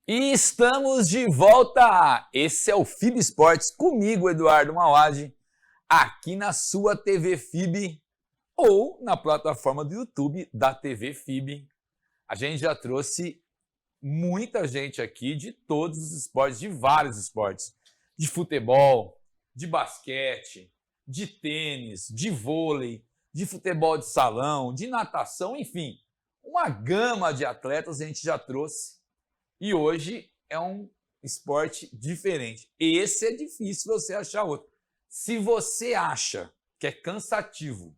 E estamos de volta! Esse é o FIB Esportes, comigo, Eduardo Mauad, aqui na sua TV FIB ou na plataforma do YouTube da TV FIB. A gente já trouxe muita gente aqui de todos os esportes, de vários esportes, de futebol, de basquete, de tênis, de vôlei, de futebol de salão, de natação, enfim, uma gama de atletas a gente já trouxe. E hoje é um esporte diferente. Esse é difícil você achar outro. Se você acha que é cansativo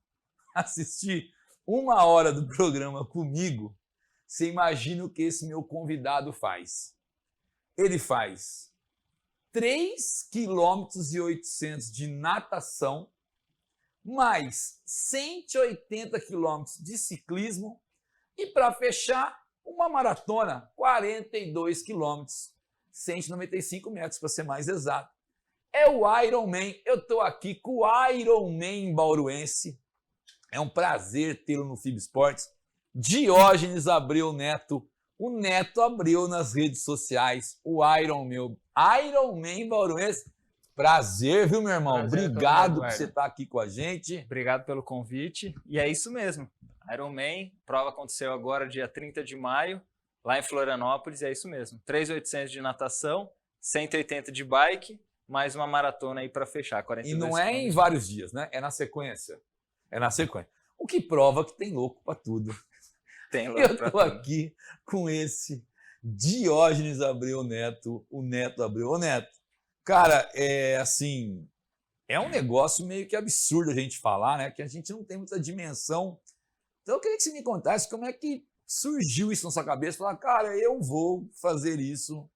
assistir 1 hora do programa comigo, você imagina o que esse meu convidado faz. Ele faz 3,8 km de natação, mais 180 km de ciclismo e, para fechar, uma maratona, 42 quilômetros, 195 metros para ser mais exato. É o Ironman. Eu estou aqui com o Ironman bauruense. É um prazer tê-lo no FIB Esportes. Diógenes Abreu Neto. O Neto Abreu nas redes sociais. O Ironman bauruense. Prazer, viu, meu irmão? Prazer, obrigado por você estar aqui com a gente. Obrigado pelo convite. E é isso mesmo. Ironman, prova aconteceu agora dia 30 de maio, lá em Florianópolis, é isso mesmo. 3.800 de natação, 180 de bike, mais uma maratona aí para fechar. 42 e não é em vários dias, né? É na sequência. É na sequência. O que prova que tem louco para tudo. Tem louco Eu pra tô tudo. aqui com esse Diógenes Abreu Neto, o Neto Abreu. Ô, Neto, cara, é assim, é um negócio meio que absurdo a gente falar, né? Que a gente não tem muita dimensão. Então eu queria que você me contasse como é que surgiu isso na sua cabeça, falar, cara, eu vou fazer isso.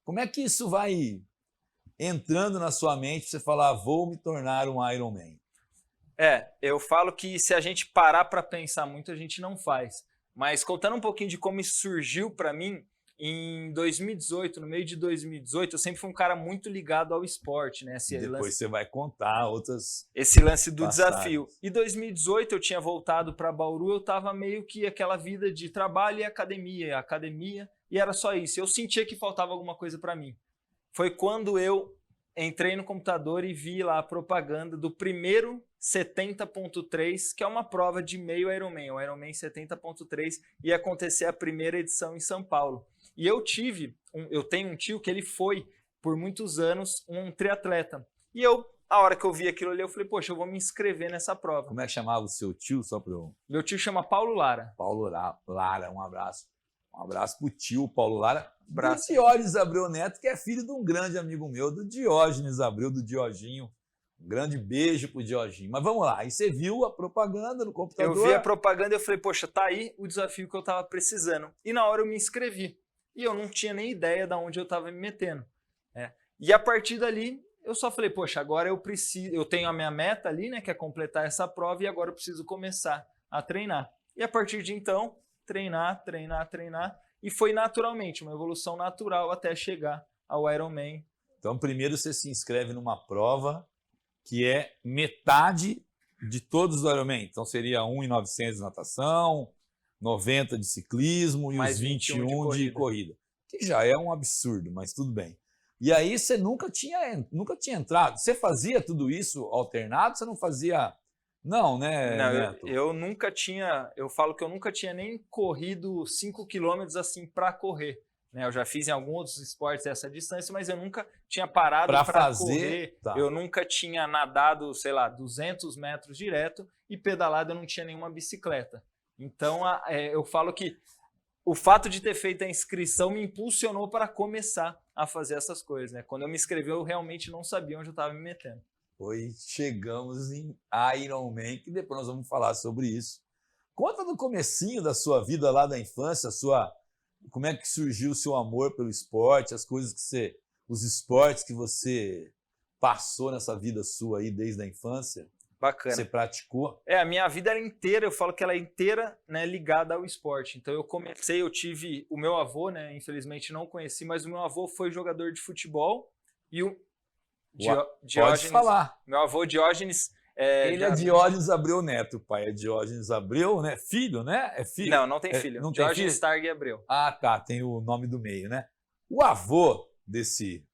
Como é que isso vai entrando na sua mente para você falar, vou me tornar um Ironman? Eu falo que se a gente parar para pensar muito, a gente não faz. Mas contando um pouquinho de como isso surgiu para mim, em 2018, no meio de 2018, eu sempre fui um cara muito ligado ao esporte, né? Depois você vai contar esse lance do passagens. desafio. Em 2018 eu tinha voltado para Bauru, eu estava meio que aquela vida de trabalho e academia, e era só isso. Eu sentia que faltava alguma coisa para mim. Foi quando eu entrei no computador e vi lá a propaganda do primeiro 70.3, que é uma prova de meio Ironman, o Ironman 70.3, ia acontecer a primeira edição em São Paulo. E eu tenho um tio que ele foi, por muitos anos, um triatleta. E a hora que eu vi aquilo ali, eu falei, poxa, eu vou me inscrever nessa prova. Como é que chamava o seu tio? Só para eu... Meu tio chama Paulo Lara. Paulo Lara, um abraço. Um abraço pro tio Paulo Lara. Abraço. Do Diógenes Abreu Neto, que é filho de um grande amigo meu, do Diógenes Abreu, do Dioginho. Um grande beijo pro Dioginho. Mas vamos lá, aí você viu a propaganda no computador? Eu vi a propaganda e eu falei, poxa, tá aí o desafio que eu tava precisando. E na hora eu me inscrevi. E eu não tinha nem ideia de onde eu tava me metendo. E a partir dali, eu só falei, poxa, agora eu tenho a minha meta ali, né, que é completar essa prova, e agora eu preciso começar a treinar. E a partir de então, treinar, e foi naturalmente, uma evolução natural até chegar ao Ironman. Então, primeiro você se inscreve numa prova que é metade de todos os Ironman. Então, seria 1.900 de natação, 90 de ciclismo e Mais os 21 de corrida. Que já é um absurdo, mas tudo bem. E aí você nunca tinha entrado. Você fazia tudo isso alternado? Você não fazia... Não, né, não, Neto? Eu nunca tinha, eu falo que eu nunca tinha nem corrido 5 quilômetros assim para correr. Né? Eu já fiz em alguns outros esportes essa distância, mas eu nunca tinha parado para correr. Tá. Eu nunca tinha nadado, sei lá, 200 metros direto e pedalado eu não tinha nenhuma bicicleta. Então eu falo que o fato de ter feito a inscrição me impulsionou para começar a fazer essas coisas. Né? Quando eu me inscrevi, eu realmente não sabia onde eu estava me metendo. Chegamos em Ironman, que depois nós vamos falar sobre isso. Conta do comecinho da sua vida lá da infância, como é que surgiu o seu amor pelo esporte, os esportes que você passou nessa vida sua aí desde a infância. Bacana. Você praticou? A minha vida era inteira, eu falo que ela é inteira, né, ligada ao esporte. Então eu tive o meu avô, né, infelizmente não conheci, mas o meu avô foi jogador de futebol e o Diógenes, pode falar. Meu avô Diógenes... Ele é Diógenes Abreu Neto, o pai é Diógenes Abreu, né? Filho, né? É filho? Não tem filho. Não Diógenes tem filho? Targue Abreu. Ah, tá. Tem o nome do meio, né? O avô desse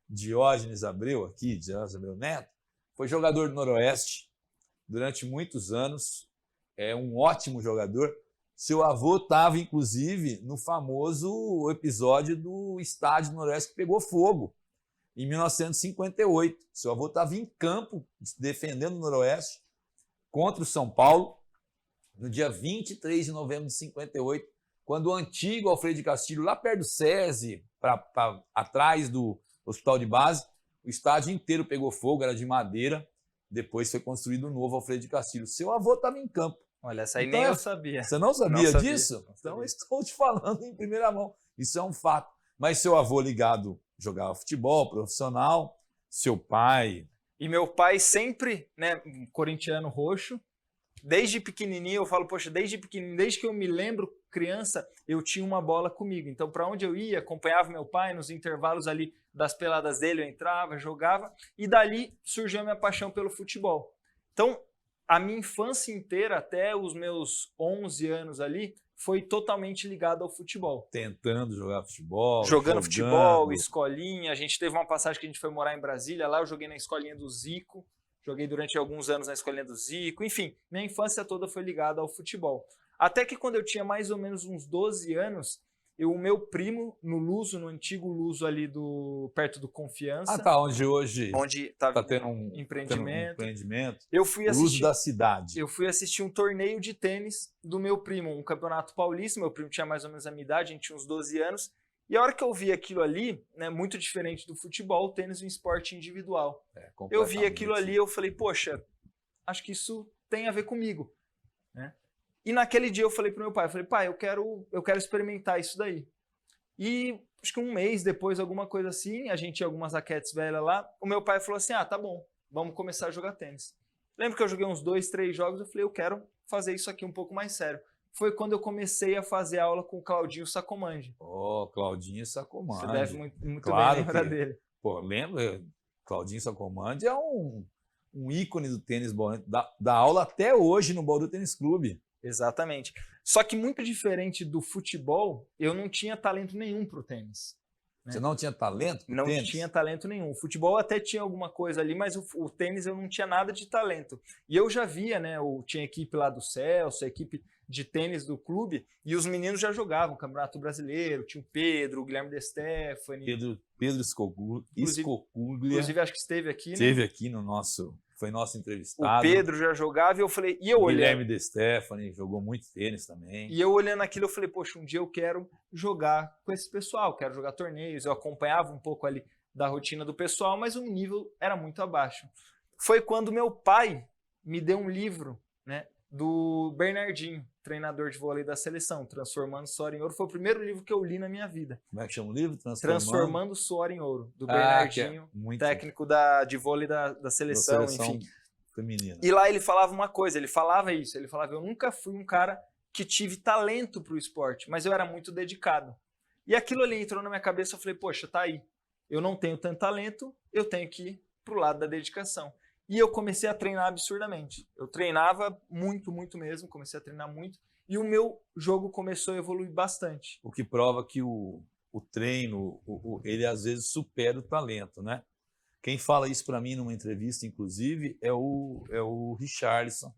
Diógenes Abreu aqui, Diógenes Abreu Neto, foi jogador do Noroeste durante muitos anos, é um ótimo jogador. Seu avô estava, inclusive, no famoso episódio do estádio do Noroeste que pegou fogo, em 1958. Seu avô estava em campo defendendo o Noroeste contra o São Paulo, no dia 23 de novembro de 58, quando o antigo Alfredo de Castilho, lá perto do SESI, atrás do hospital de base, o estádio inteiro pegou fogo, era de madeira. Depois foi construído um novo Alfredo de Castilho. Seu avô estava em campo. Olha, essa aí Então, nem eu sabia. Você não sabia Não disso? sabia. Então eu estou te falando em primeira mão. Isso é um fato. Mas seu avô ligado jogava futebol profissional, seu pai... E meu pai sempre, né, um corintiano roxo. Desde pequenininho, eu falo, poxa, desde pequenininho, desde que eu me lembro, criança, eu tinha uma bola comigo. Então, para onde eu ia, acompanhava meu pai nos intervalos ali das peladas dele, eu entrava, jogava, e dali surgiu a minha paixão pelo futebol. Então, a minha infância inteira, até os meus 11 anos ali, foi totalmente ligado ao futebol. Tentando jogar futebol. Jogando futebol, escolinha. A gente teve uma passagem que a gente foi morar em Brasília, lá eu joguei na escolinha do Zico. Joguei durante alguns anos na escolinha do Zico. Enfim, minha infância toda foi ligada ao futebol. Até que quando eu tinha mais ou menos uns 12 anos, o meu primo, no Luso, no antigo Luso ali perto do Confiança. Ah, tá, onde hoje tá tendo um empreendimento. Eu fui assistir, Luso da cidade. Eu fui assistir um torneio de tênis do meu primo, um campeonato paulista. Meu primo tinha mais ou menos a minha idade, a gente tinha uns 12 anos. E a hora que eu vi aquilo ali, né, muito diferente do futebol, o tênis é um esporte individual. Eu vi aquilo ali, eu falei, poxa, acho que isso tem a ver comigo, né? E naquele dia eu falei pro meu pai, pai, eu quero experimentar isso daí. E acho que um mês depois, alguma coisa assim, a gente tinha algumas raquetes velhas lá, o meu pai falou assim, tá bom, vamos começar a jogar tênis. Lembro que eu joguei uns 2, 3 jogos, eu falei, eu quero fazer isso aqui um pouco mais sério. Foi quando eu comecei a fazer aula com o Claudinho Sacomandi. Claudinho Sacomandi. Você deve muito claro bem lembrar dele. Pô, lembra? Claudinho Sacomandi é um ícone do tênis Bauru, da aula até hoje no Bauru Tênis Clube. Exatamente. Só que muito diferente do futebol, eu não tinha talento nenhum pro tênis. Você não tinha talento pro tênis? Não tinha talento nenhum. O futebol até tinha alguma coisa ali, mas o tênis eu não tinha nada de talento. E eu já via, né? Tinha equipe lá do Celso, a equipe de tênis do clube, e os meninos já jogavam Campeonato Brasileiro, tinha o Pedro, o Guilherme De Stefani. Pedro Escoguglia. Inclusive, acho que esteve aqui, né? Esteve aqui foi nosso entrevistado. O Pedro já jogava e eu falei... O Guilherme De Stefani jogou muito tênis também. E eu olhando aquilo, eu falei, poxa, um dia eu quero jogar com esse pessoal, quero jogar torneios. Eu acompanhava um pouco ali da rotina do pessoal, mas o nível era muito abaixo. Foi quando meu pai me deu um livro, né, do Bernardinho, treinador de vôlei da seleção, Transformando Suor em Ouro. Foi o primeiro livro que eu li na minha vida. Como é que chama o livro? Transformando Suor em Ouro, do Bernardinho, técnico de vôlei da seleção, enfim. Feminina. E lá ele falava uma coisa, ele falava isso, ele falava, eu nunca fui um cara que tive talento para o esporte, mas eu era muito dedicado. E aquilo ali entrou na minha cabeça, eu falei, poxa, tá aí. Eu não tenho tanto talento, eu tenho que ir pro lado da dedicação. E eu comecei a treinar absurdamente. Eu treinava muito, muito mesmo, comecei a treinar muito. E o meu jogo começou a evoluir bastante. O que prova que o treino, ele às vezes supera o talento, né? Quem fala isso para mim numa entrevista, inclusive, é o Richarlison.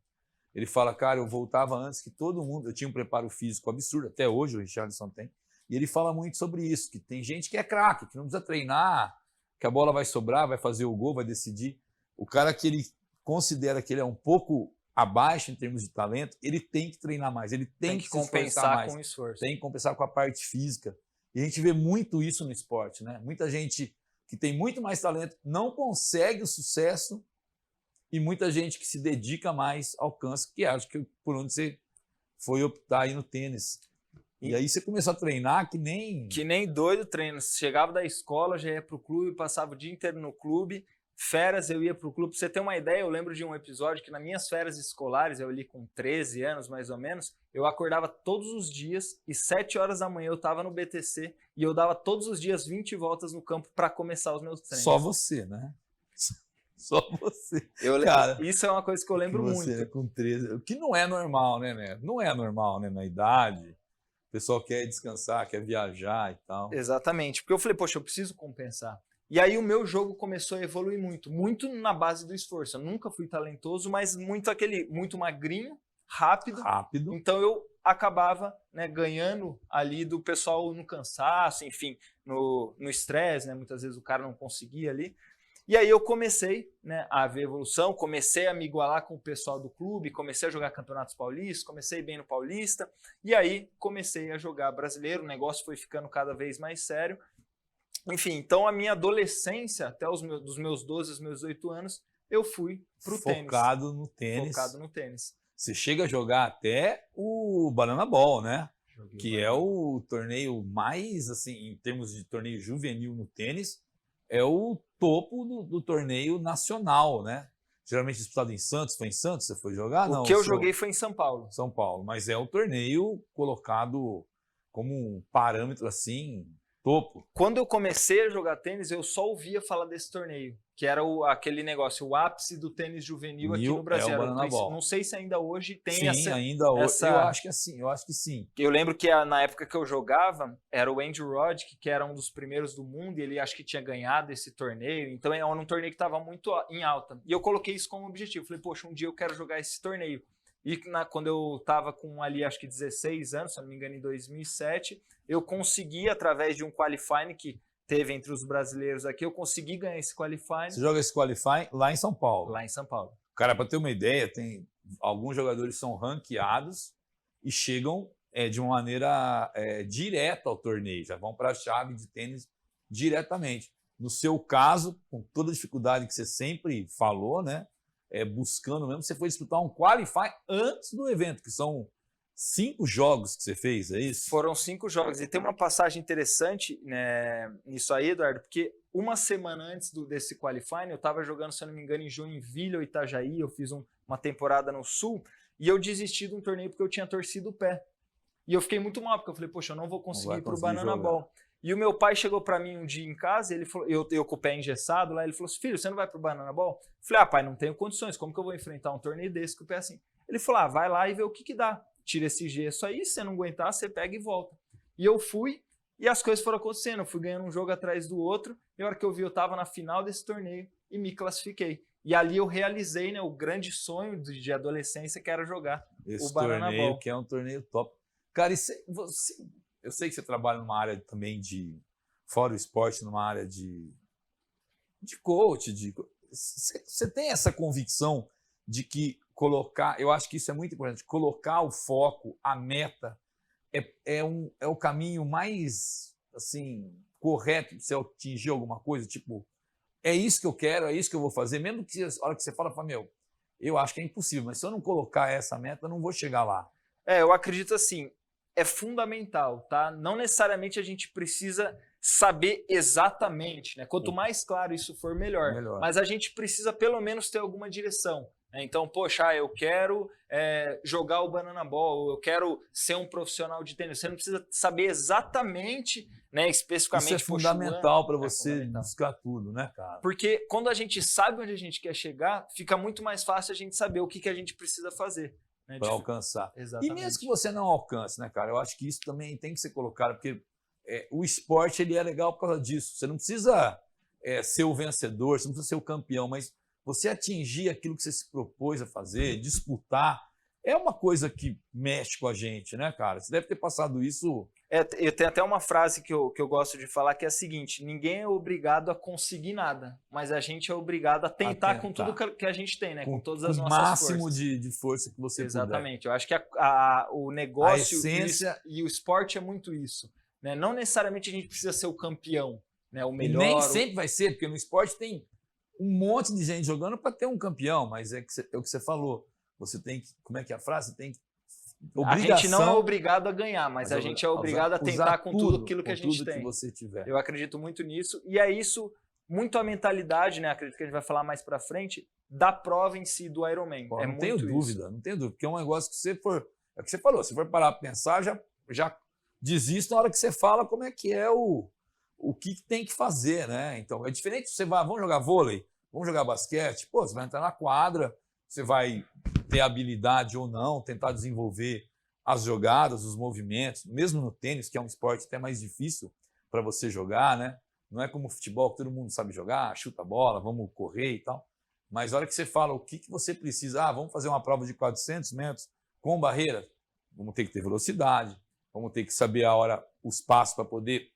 Ele fala, cara, eu voltava antes que todo mundo... Eu tinha um preparo físico absurdo, até hoje o Richarlison tem. E ele fala muito sobre isso, que tem gente que é craque, que não precisa treinar, que a bola vai sobrar, vai fazer o gol, vai decidir. O cara que ele considera que ele é um pouco abaixo em termos de talento, ele tem que treinar mais, ele tem que compensar mais, com o esforço. Tem que compensar com a parte física. E a gente vê muito isso no esporte, né? Muita gente que tem muito mais talento não consegue o sucesso e muita gente que se dedica mais alcança, que acho que por onde você foi optar aí no tênis. E aí você começou a treinar que nem... Que nem doido treino. Chegava da escola, já ia pro clube, passava o dia inteiro no clube. Férias eu ia pro clube. Pra você ter uma ideia, eu lembro de um episódio que nas minhas férias escolares, eu ali com 13 anos mais ou menos, eu acordava todos os dias e 7 horas da manhã eu tava no BTC e eu dava todos os dias 20 voltas no campo para começar os meus treinos. Só você, né? Só você. Cara, isso é uma coisa que eu lembro muito. Com 13, o que não é normal, né? Não é normal, né? Na idade. pessoal quer descansar, quer viajar e tal. Exatamente, porque eu falei, poxa, eu preciso compensar. E aí o meu jogo começou a evoluir muito, muito na base do esforço. Eu nunca fui talentoso, mas muito magrinho, rápido. Então eu acabava, né, ganhando ali do pessoal no cansaço, enfim, no estresse, né? Muitas vezes o cara não conseguia ali. E aí eu comecei, né, a ver evolução, comecei a me igualar com o pessoal do clube, comecei a jogar campeonatos paulistas, comecei bem no Paulista, e aí comecei a jogar brasileiro, o negócio foi ficando cada vez mais sério. Enfim, então a minha adolescência, até dos meus 12 aos meus 18 anos, eu fui pro tênis. Focado no tênis. Focado no tênis. Você chega a jogar até o Banana Ball, né? Joguei que é o torneio mais, assim, em termos de torneio juvenil no tênis, é o topo do torneio nacional, né? Geralmente disputado em Santos. Foi em Santos que você foi jogar? O que eu joguei foi em São Paulo. São Paulo, mas é o torneio colocado como um parâmetro, assim, topo. Quando eu comecei a jogar tênis, eu só ouvia falar desse torneio, que era aquele negócio, o ápice do tênis juvenil aqui no Brasil. É o Banana Ball. Não sei se ainda hoje tem sim, essa... ainda hoje. Eu acho que sim, Eu lembro que na época que eu jogava, era o Andy Roddick, que era um dos primeiros do mundo, e ele acho que tinha ganhado esse torneio, então era um torneio que estava muito em alta. E eu coloquei isso como objetivo, falei, poxa, um dia eu quero jogar esse torneio. E quando eu estava com ali, acho que 16 anos, se não me engano, em 2007, eu consegui, através de um qualifying que teve entre os brasileiros aqui, eu consegui ganhar esse qualifying. Você joga esse qualifying lá em São Paulo? Lá em São Paulo. Cara, para ter uma ideia, tem alguns jogadores que são ranqueados e chegam de uma maneira direta ao torneio, já vão para a chave de tênis diretamente. No seu caso, com toda a dificuldade que você sempre falou, né? Buscando mesmo, você foi disputar um qualify antes do evento, que são 5 jogos que você fez, é isso? Foram 5 jogos. E tem uma passagem interessante, né, nisso aí, Eduardo, porque uma semana antes desse qualifying, eu estava jogando, se eu não me engano, em Joinville ou Itajaí, eu fiz uma temporada no Sul, e eu desisti de um torneio porque eu tinha torcido o pé. E eu fiquei muito mal, porque eu falei, poxa, eu não vou conseguir ir pro Banana Ball. E o meu pai chegou para mim um dia em casa, ele falou, eu com o pé engessado lá, ele falou assim, filho, você não vai pro Banana Ball? Eu falei, pai, não tenho condições, como que eu vou enfrentar um torneio desse com o pé assim? Ele falou, vai lá e vê o que dá. Tira esse gesso aí, se você não aguentar, você pega e volta. E eu fui, e as coisas foram acontecendo, eu fui ganhando um jogo atrás do outro, e a hora que eu vi, eu tava na final desse torneio e me classifiquei. E ali eu realizei, né, o grande sonho de adolescência, que era jogar esse o Banana torneio, Ball. Que é um torneio top. Cara, eu sei que você trabalha numa área também fora o esporte, numa área de coach. Você tem essa convicção de que eu acho que isso é muito importante, colocar o foco, a meta, é o caminho mais, assim, correto para você atingir alguma coisa, tipo, é isso que eu quero, é isso que eu vou fazer, mesmo que a hora que você fala, meu, eu acho que é impossível, mas se eu não colocar essa meta, eu não vou chegar lá. Eu acredito assim, é fundamental, tá? Não necessariamente a gente precisa saber exatamente, né? Quanto mais claro isso for, melhor. Mas a gente precisa pelo menos ter alguma direção. Né? Então, poxa, eu quero jogar o Banana Ball, eu quero ser um profissional de tênis. Você não precisa saber exatamente, né, especificamente. Isso é fundamental para você buscar tudo, né, cara? Porque quando a gente sabe onde a gente quer chegar, fica muito mais fácil a gente saber o que a gente precisa fazer. Né, para alcançar. Exatamente. E mesmo que você não alcance, né, cara? Eu acho que isso também tem que ser colocado, porque o esporte ele é legal por causa disso. Você não precisa ser o vencedor, você não precisa ser o campeão, mas você atingir aquilo que você se propôs a fazer, disputar, é uma coisa que mexe com a gente, né, cara? Você deve ter passado isso. Eu tenho até uma frase que eu gosto de falar, que é a seguinte: ninguém é obrigado a conseguir nada, mas a gente é obrigado a tentar com tudo que a gente tem, né? Com todas as nossas forças. Com o máximo de força que você puder. Exatamente. Eu acho que o negócio e o esporte é muito isso. Né? Não necessariamente a gente precisa ser o campeão, né? O melhor. Nem sempre vai ser, porque no esporte tem um monte de gente jogando para ter um campeão, mas é o que você falou. Você tem que, como é que é a frase? Você tem que obrigação, a gente não é obrigado a ganhar, mas a gente é obrigado a tentar com tudo aquilo que a gente tem. Que você tiver. Eu acredito muito nisso, e é isso, muito a mentalidade, né? Acredito que a gente vai falar mais pra frente, da prova em si do Ironman. Não tenho dúvida, porque é um negócio que você for, é o que você falou, se for parar para pensar, já desiste na hora que você fala como é que é o que tem que fazer, né? Então, é diferente, vamos jogar vôlei, vamos jogar basquete, você vai entrar na quadra, você vai ter habilidade ou não, tentar desenvolver as jogadas, os movimentos, mesmo no tênis, que é um esporte até mais difícil para você jogar, né? Não é como o futebol, que todo mundo sabe jogar, chuta a bola, vamos correr e tal. Mas a hora que você fala o que você precisa, vamos fazer uma prova de 400 metros com barreira, vamos ter que ter velocidade, vamos ter que saber a hora, os passos para poder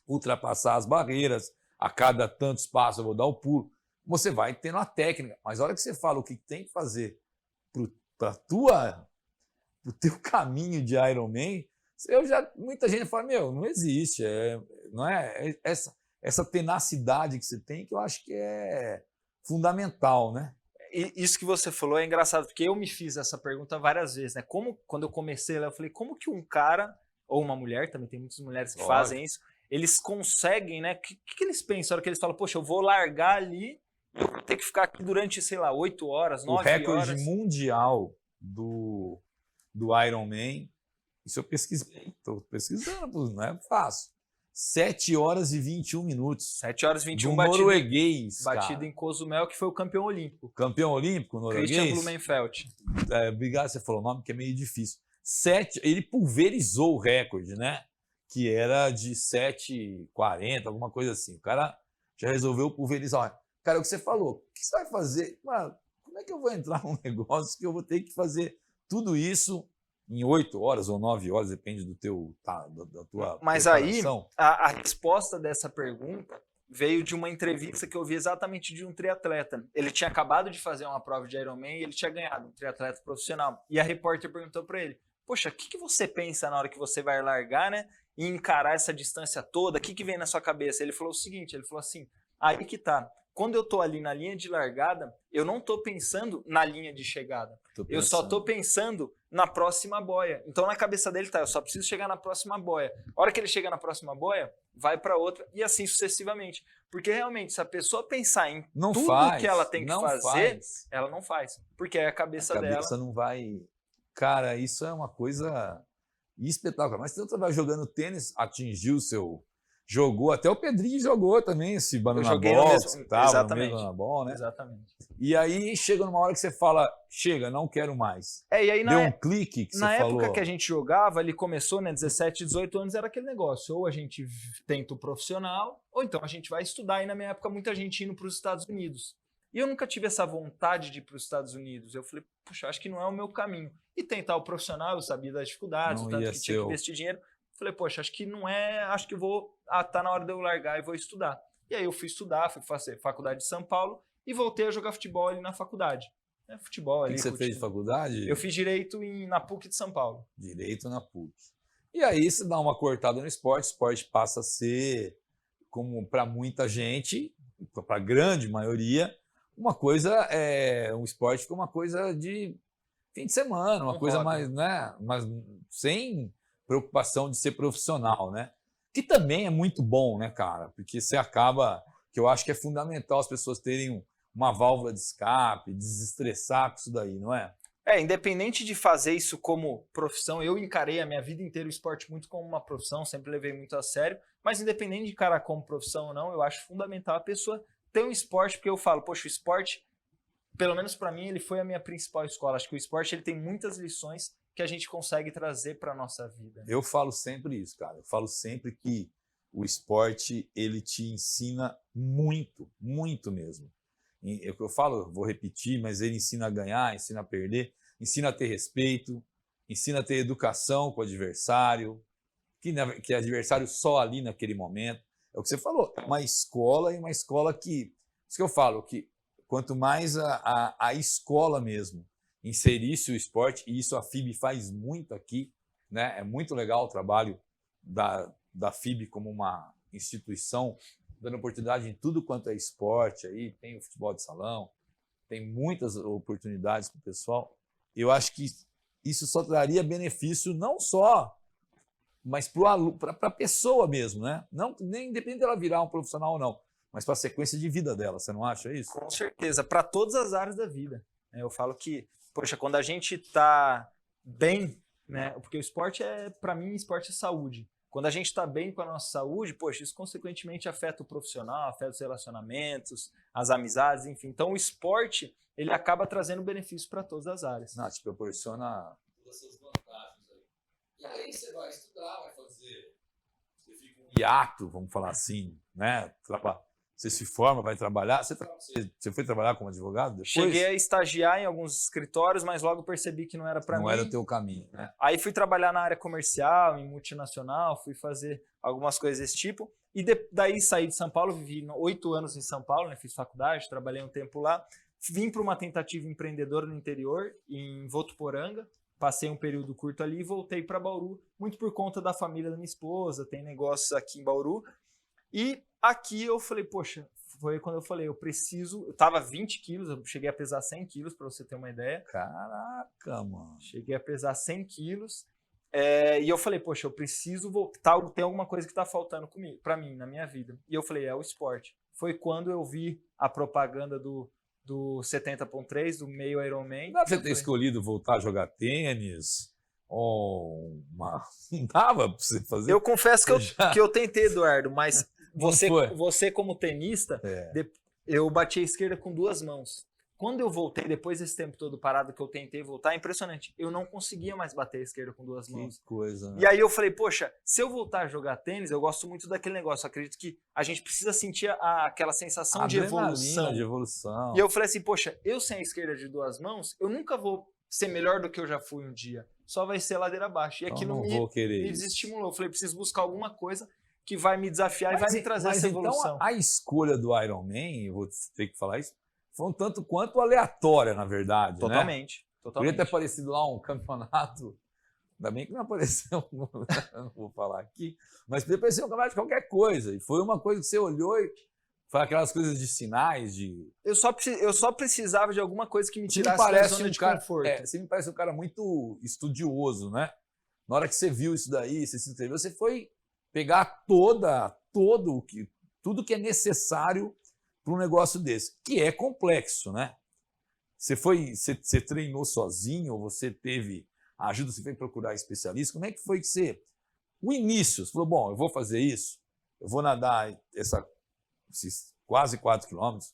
ultrapassar as barreiras, a cada tantos passos eu vou dar o pulo. Você vai tendo a técnica, mas a hora que você fala o que tem que fazer para o teu caminho de Ironman, muita gente fala, não existe, não é essa tenacidade que você tem que eu acho que é fundamental, né? Isso que você falou é engraçado, porque eu me fiz essa pergunta várias vezes, né? Quando eu comecei, eu falei, como que um cara, ou uma mulher, também tem muitas mulheres que fazem isso, eles conseguem, né? O que eles pensam? Na hora que eles falam, poxa, eu vou largar ali, eu vou ter que ficar aqui durante, sei lá, 8 horas, 9 horas. O recorde mundial do Ironman, isso eu pesquisei, estou pesquisando, não é fácil. 7 horas e 21 minutos. 7 horas e 21 norueguês, batido em Cozumel, que foi o campeão olímpico. Campeão olímpico norueguês? Christian Blumenfeld. Obrigado, você falou o nome que é meio difícil. Ele pulverizou o recorde, né? Que era de 7,40, alguma coisa assim. O cara já resolveu pulverizar. Cara, é o que você falou. O que você vai fazer? Mano, como é que eu vou entrar num negócio que eu vou ter que fazer tudo isso em 8 horas ou 9 horas, depende da tua Mas preparação. Aí, a resposta dessa pergunta veio de uma entrevista que eu vi exatamente de um triatleta. Ele tinha acabado de fazer uma prova de Ironman e ele tinha ganhado, um triatleta profissional. E a repórter perguntou para ele, poxa, o que você pensa na hora que você vai largar, né? E encarar essa distância toda? O que vem na sua cabeça? Ele falou o seguinte, ele falou assim, aí que tá. Quando eu tô ali na linha de largada, eu não tô pensando na linha de chegada. Eu só tô pensando na próxima boia. Então na cabeça dele tá, eu só preciso chegar na próxima boia. A hora que ele chega na próxima boia, vai para outra e assim sucessivamente. Porque realmente, se a pessoa pensar em tudo que ela tem que fazer, ela não faz. Porque é a cabeça dela. A cabeça não vai... Cara, isso é uma coisa espetacular. Mas você vai jogando tênis, atingiu o seu... Jogou, até o Pedrinho jogou também esse Banana Box, exatamente. Banana Ball, né? Exatamente. E aí chega numa hora que você fala, chega, não quero mais. E aí deu um clique que você falou. Na época que a gente jogava, ele começou, né, 17, 18 anos, era aquele negócio, ou a gente tenta o profissional, ou então a gente vai estudar. E na minha época, muita gente indo para os Estados Unidos. E eu nunca tive essa vontade de ir para os Estados Unidos. Eu falei, puxa, acho que não é o meu caminho. E tentar o profissional, eu sabia das dificuldades, o tanto que tinha que investir dinheiro. Falei, poxa, acho que não é, acho que vou, tá na hora de eu largar e vou estudar. E aí eu fui estudar, fui fazer faculdade de São Paulo e voltei a jogar futebol ali na faculdade. Futebol ali. O que você fez de faculdade? Eu fiz Direito na PUC de São Paulo. Direito na PUC. E aí você dá uma cortada no esporte, o esporte passa a ser, como para muita gente, para a grande maioria, uma coisa, um esporte fica uma coisa de fim de semana, uma coisa mais, né, mas sem preocupação de ser profissional, né? Que também é muito bom, né, cara? Porque você acaba, que eu acho que é fundamental as pessoas terem uma válvula de escape, desestressar com isso daí, não é? Independente de fazer isso como profissão, eu encarei a minha vida inteira o esporte muito como uma profissão, sempre levei muito a sério, mas independente de encarar como profissão ou não, eu acho fundamental a pessoa ter um esporte, porque eu falo, poxa, o esporte, pelo menos para mim, ele foi a minha principal escola. Acho que o esporte ele tem muitas lições que a gente consegue trazer para a nossa vida. Eu falo sempre isso, cara. Eu falo sempre que o esporte, ele te ensina muito, muito mesmo. Eu falo, vou repetir, mas ele ensina a ganhar, ensina a perder, ensina a ter respeito, ensina a ter educação com o adversário, que é adversário só ali naquele momento. É o que você falou, uma escola e uma escola que... Isso que eu falo, que quanto mais a escola mesmo inserisse o esporte, e isso a FIB faz muito aqui, né? É muito legal o trabalho da FIB como uma instituição, dando oportunidade em tudo quanto é esporte, aí tem o futebol de salão, tem muitas oportunidades para o pessoal. Eu acho que isso só traria benefício não só, mas para a pessoa mesmo, né? Não, nem independente dela virar um profissional ou não, mas para a sequência de vida dela, você não acha isso? Com certeza, para todas as áreas da vida. Eu falo que, poxa, quando a gente está bem, né? Porque o esporte para mim, esporte é saúde. Quando a gente está bem com a nossa saúde, poxa, isso consequentemente afeta o profissional, afeta os relacionamentos, as amizades, enfim. Então o esporte, ele acaba trazendo benefícios para todas as áreas. Não, te proporciona E aí você vai estudar, vai fazer... Você fica um hiato, vamos falar assim, né? Você se forma, vai trabalhar. Você foi trabalhar como advogado depois? Cheguei a estagiar em alguns escritórios, mas logo percebi que não era para mim. Não era o teu caminho, né? Aí fui trabalhar na área comercial, em multinacional, fui fazer algumas coisas desse tipo. E daí saí de São Paulo, vivi 8 anos em São Paulo, né? Fiz faculdade, trabalhei um tempo lá. Vim para uma tentativa empreendedora no interior, em Votuporanga. Passei um período curto ali e voltei para Bauru, muito por conta da família da minha esposa, tem negócios aqui em Bauru. E aqui eu falei, poxa, foi quando eu falei, eu tava 20 quilos, eu cheguei a pesar 100 quilos, para você ter uma ideia. Caraca, mano. Cheguei a pesar 100 quilos. E eu falei, poxa, eu preciso voltar, tem alguma coisa que tá faltando para mim, na minha vida. E eu falei, é o esporte. Foi quando eu vi a propaganda do 70.3, do meio Ironman. Não dá pra você ter escolhido voltar a jogar tênis? Não dava pra você fazer? Eu confesso que eu tentei, Eduardo, mas você como tenista, eu bati a esquerda com 2 mãos. Quando eu voltei, depois desse tempo todo parado que eu tentei voltar, é impressionante. Eu não conseguia mais bater a esquerda com 2 mãos. Que coisa, né? E aí eu falei, poxa, se eu voltar a jogar tênis, eu gosto muito daquele negócio. Eu acredito que a gente precisa sentir aquela sensação de evolução. E eu falei assim, poxa, eu sem a esquerda de 2 mãos, eu nunca vou ser melhor do que eu já fui um dia. Só vai ser ladeira abaixo. E aquilo me desestimulou. Eu falei, preciso buscar alguma coisa que vai me desafiar e vai me trazer essa evolução. Então, a escolha do Ironman, eu vou ter que falar isso, foi um tanto quanto aleatória, na verdade. Totalmente. Né? Poderia ter aparecido lá um campeonato. Ainda bem que não apareceu, não vou falar aqui, mas poderia aparecer um campeonato de qualquer coisa. E foi uma coisa que você olhou e foi aquelas coisas de sinais, de... Eu só precisava de alguma coisa que me tirasse da zona de conforto. Você me parece um cara muito estudioso, né? Na hora que você viu isso daí, você se inscreveu, você foi pegar tudo que é necessário para um negócio desse, que é complexo, né? Você treinou sozinho, ou você teve ajuda, você foi procurar especialista? Como é que foi que o início, você falou, bom, eu vou fazer isso, eu vou nadar esses quase 4 quilômetros,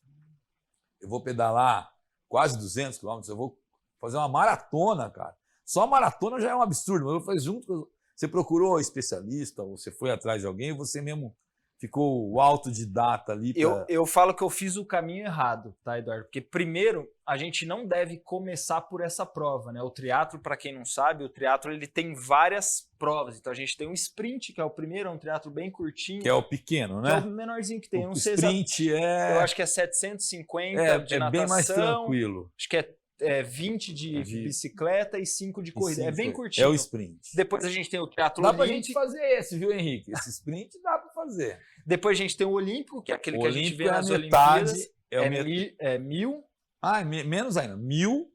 eu vou pedalar quase 200 quilômetros, eu vou fazer uma maratona, cara. Só a maratona já é um absurdo, mas eu vou fazer junto. Você procurou especialista, ou você foi atrás de alguém, ou você mesmo ficou o autodidata ali? Eu falo que eu fiz o caminho errado, tá, Eduardo? Porque primeiro, a gente não deve começar por essa prova, né? O triatlo, para quem não sabe, o triatlo ele tem várias provas. Então a gente tem um sprint, que é o primeiro, é um triatlo bem curtinho. Que é o pequeno, né? Que é o menorzinho que tem. O sprint eu acho que é 750 de natação. É bem mais tranquilo. Acho que é 20 de bicicleta e 5 de corrida. É bem curtinho. É o sprint. Depois a gente tem o triatlo olímpico. Dá pra gente fazer esse, viu, Henrique? Esse sprint dá pra fazer. Depois a gente tem o olímpico, que é aquele que a gente vê nas Olimpíadas. É 1.000. Menos ainda. 1.000.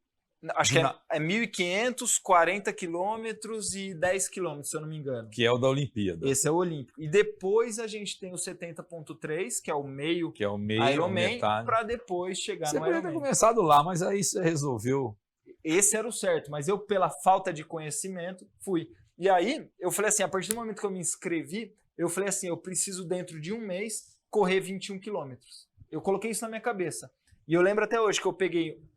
Acho que é 1.500, 40 quilômetros e 10 quilômetros, se eu não me engano. Que é o da Olimpíada. Esse é o olímpico. E depois a gente tem o 70.3, que é o meio, Ironman, para depois chegar no Ironman. Você poderia ter começado lá, mas aí você resolveu. Esse era o certo, mas eu, pela falta de conhecimento, fui. E aí, eu falei assim, a partir do momento que eu me inscrevi, eu falei assim, eu preciso dentro de um mês correr 21 quilômetros. Eu coloquei isso na minha cabeça. E eu lembro até hoje que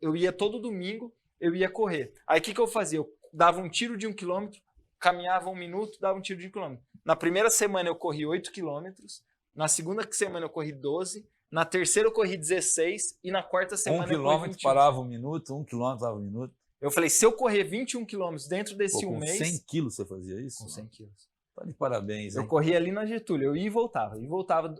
eu ia todo domingo, eu ia correr. Aí o que eu fazia? Eu dava um tiro de 1 quilômetro, caminhava 1 minuto, dava um tiro de 1 quilômetro. Na primeira semana eu corri 8 quilômetros, na segunda semana eu corri 12, na terceira eu corri 16 e na quarta semana eu corri 21. 1 quilômetro parava 1 minuto, 1 quilômetro dava 1 minuto. Eu falei, se eu correr 21 quilômetros dentro desse um mês... Com 100 quilos você fazia isso? Com 100 quilos. Tá de parabéns, hein? Eu corria ali na Getúlio, eu ia e voltava.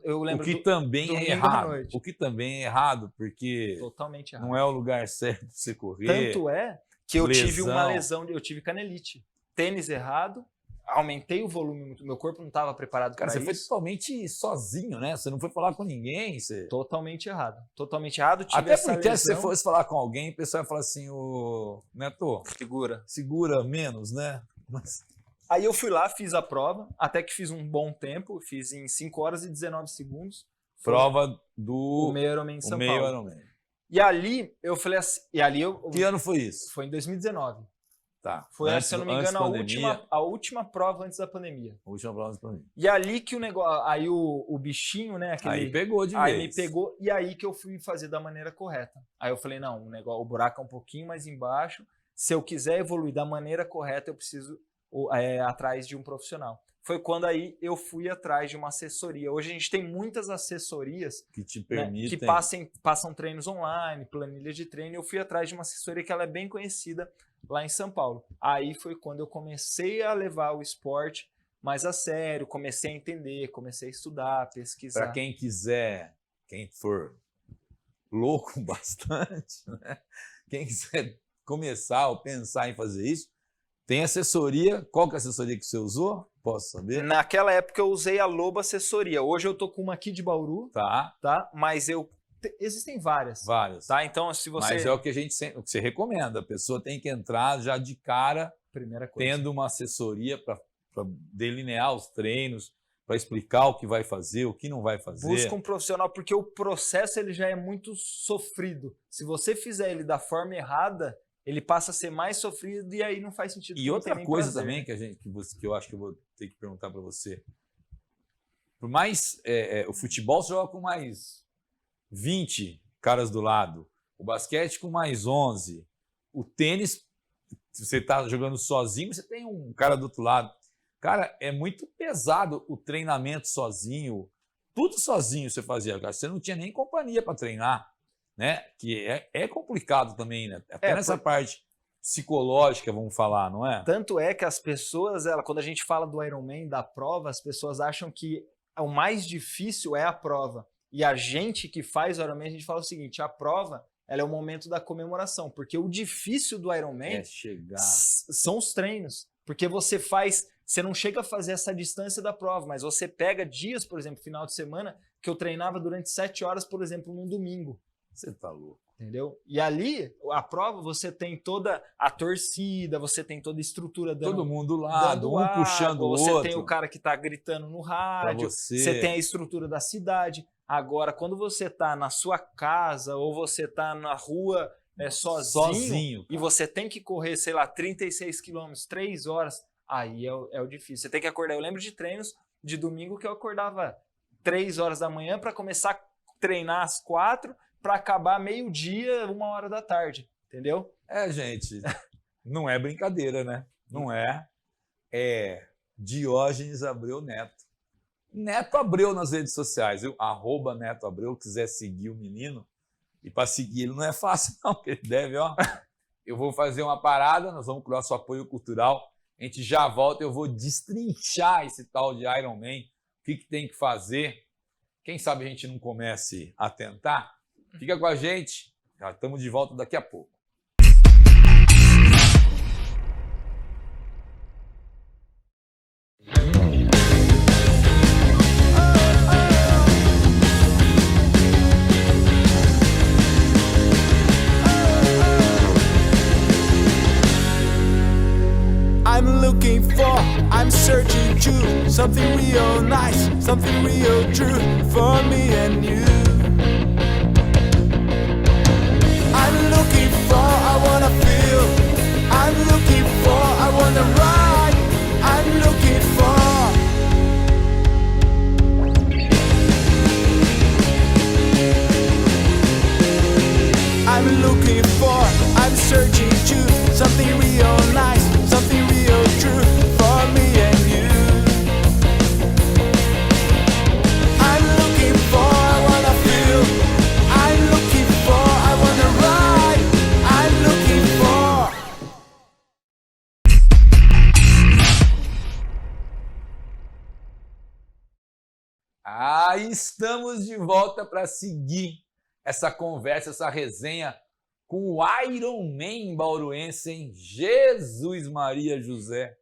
Eu lembro o que também é errado. O que também é errado, porque totalmente errado. Não é o lugar certo para você correr. Tanto é que eu tive uma lesão, eu tive canelite. Tênis errado, aumentei o volume, meu corpo não estava preparado para isso. Você foi totalmente sozinho, né? Você não foi falar com ninguém. Totalmente errado. Totalmente errado. Tive Até porque se você fosse falar com alguém, o pessoal ia falar assim, Neto, segura menos, né? Mas... Aí eu fui lá, fiz a prova, até que fiz um bom tempo, fiz em 5 horas e 19 segundos. Prova do meio Ironman de São Paulo. Ironman. E ali eu falei assim, Que ano foi isso? Foi em 2019. Tá. Foi, se eu não me engano, a última prova antes da pandemia. A última prova antes da pandemia. E ali que o negócio, aí o bichinho, né? Aí pegou de vez. Aí me pegou, e aí que eu fui fazer da maneira correta. Aí eu falei, não, o buraco é um pouquinho mais embaixo. Se eu quiser evoluir da maneira correta, eu preciso atrás de um profissional. Foi quando aí eu fui atrás de uma assessoria. Hoje a gente tem muitas assessorias que te permitem, né, que passam treinos online, planilhas de treino. Eu fui atrás de uma assessoria que ela é bem conhecida lá em São Paulo. Aí foi quando eu comecei a levar o esporte mais a sério, comecei a entender, comecei a estudar, pesquisar. Para quem quiser, quem for louco bastante, né? Quem quiser começar ou pensar em fazer isso, tem assessoria. Qual que é a assessoria que você usou? Posso saber? Naquela época eu usei a Lobo Assessoria. Hoje eu tô com uma aqui de Bauru, tá? Mas existem várias. Várias. Tá? Então, se você... Mas é o que o que você recomenda. A pessoa tem que entrar já de cara, primeira coisa, tendo uma assessoria para delinear os treinos, para explicar o que vai fazer, o que não vai fazer. Busca um profissional, porque o processo ele já é muito sofrido. Se você fizer ele da forma errada, ele passa a ser mais sofrido e aí não faz sentido. E outra coisa também que eu acho que eu vou ter que perguntar para você. Por mais o futebol você joga com mais 20 caras do lado, o basquete com mais 11, o tênis, se você está jogando sozinho, você tem um cara do outro lado. Cara, é muito pesado o treinamento sozinho, tudo sozinho você fazia, cara. Você não tinha nem companhia para treinar, né? Que é complicado também, né? Até nessa parte psicológica, vamos falar, não é? Tanto é que as pessoas, quando a gente fala do Ironman, da prova, as pessoas acham que o mais difícil é a prova. E a gente que faz o Ironman, a gente fala o seguinte, a prova, ela é o momento da comemoração, porque o difícil do Ironman são os treinos, porque você não chega a fazer essa distância da prova, mas você pega dias, por exemplo, final de semana, que eu treinava durante 7 horas, por exemplo, num domingo. Você tá louco. Entendeu? E ali, a prova, você tem toda a torcida, você tem toda a estrutura todo mundo do lado, puxando o outro. Você tem o cara que tá gritando no rádio, você tem a estrutura da cidade. Agora, quando você tá na sua casa ou você tá na rua sozinho e você tem que correr, sei lá, 36 quilômetros, 3 horas, aí é o difícil. Você tem que acordar. Eu lembro de treinos de domingo que eu acordava 3 horas da manhã para começar a treinar às 4 para acabar meio-dia, 1h da tarde, entendeu? Gente, não é brincadeira, né? Não é. É Diógenes Abreu Neto. Neto Abreu nas redes sociais, viu? @NetoAbreu, quiser seguir o menino. E para seguir ele não é fácil, não, porque ele deve, ó. Eu vou fazer uma parada, nós vamos criar nosso apoio cultural. A gente já volta, eu vou destrinchar esse tal de Ironman. O que tem que fazer? Quem sabe a gente não comece a tentar? Fica com a gente, já estamos de volta daqui a pouco. I'm searching to something real nice, something real true for me and you. I'm looking for, I wanna feel. I'm looking for, I wanna ride. I'm looking for. I'm looking for, I'm searching to something real nice, something real true for me and you. I'm looking for, I wanna feel. I'm looking for, I wanna ride. I'm looking for. Estamos de volta para seguir essa conversa, essa resenha com o Ironman bauruense, hein? Jesus Maria José.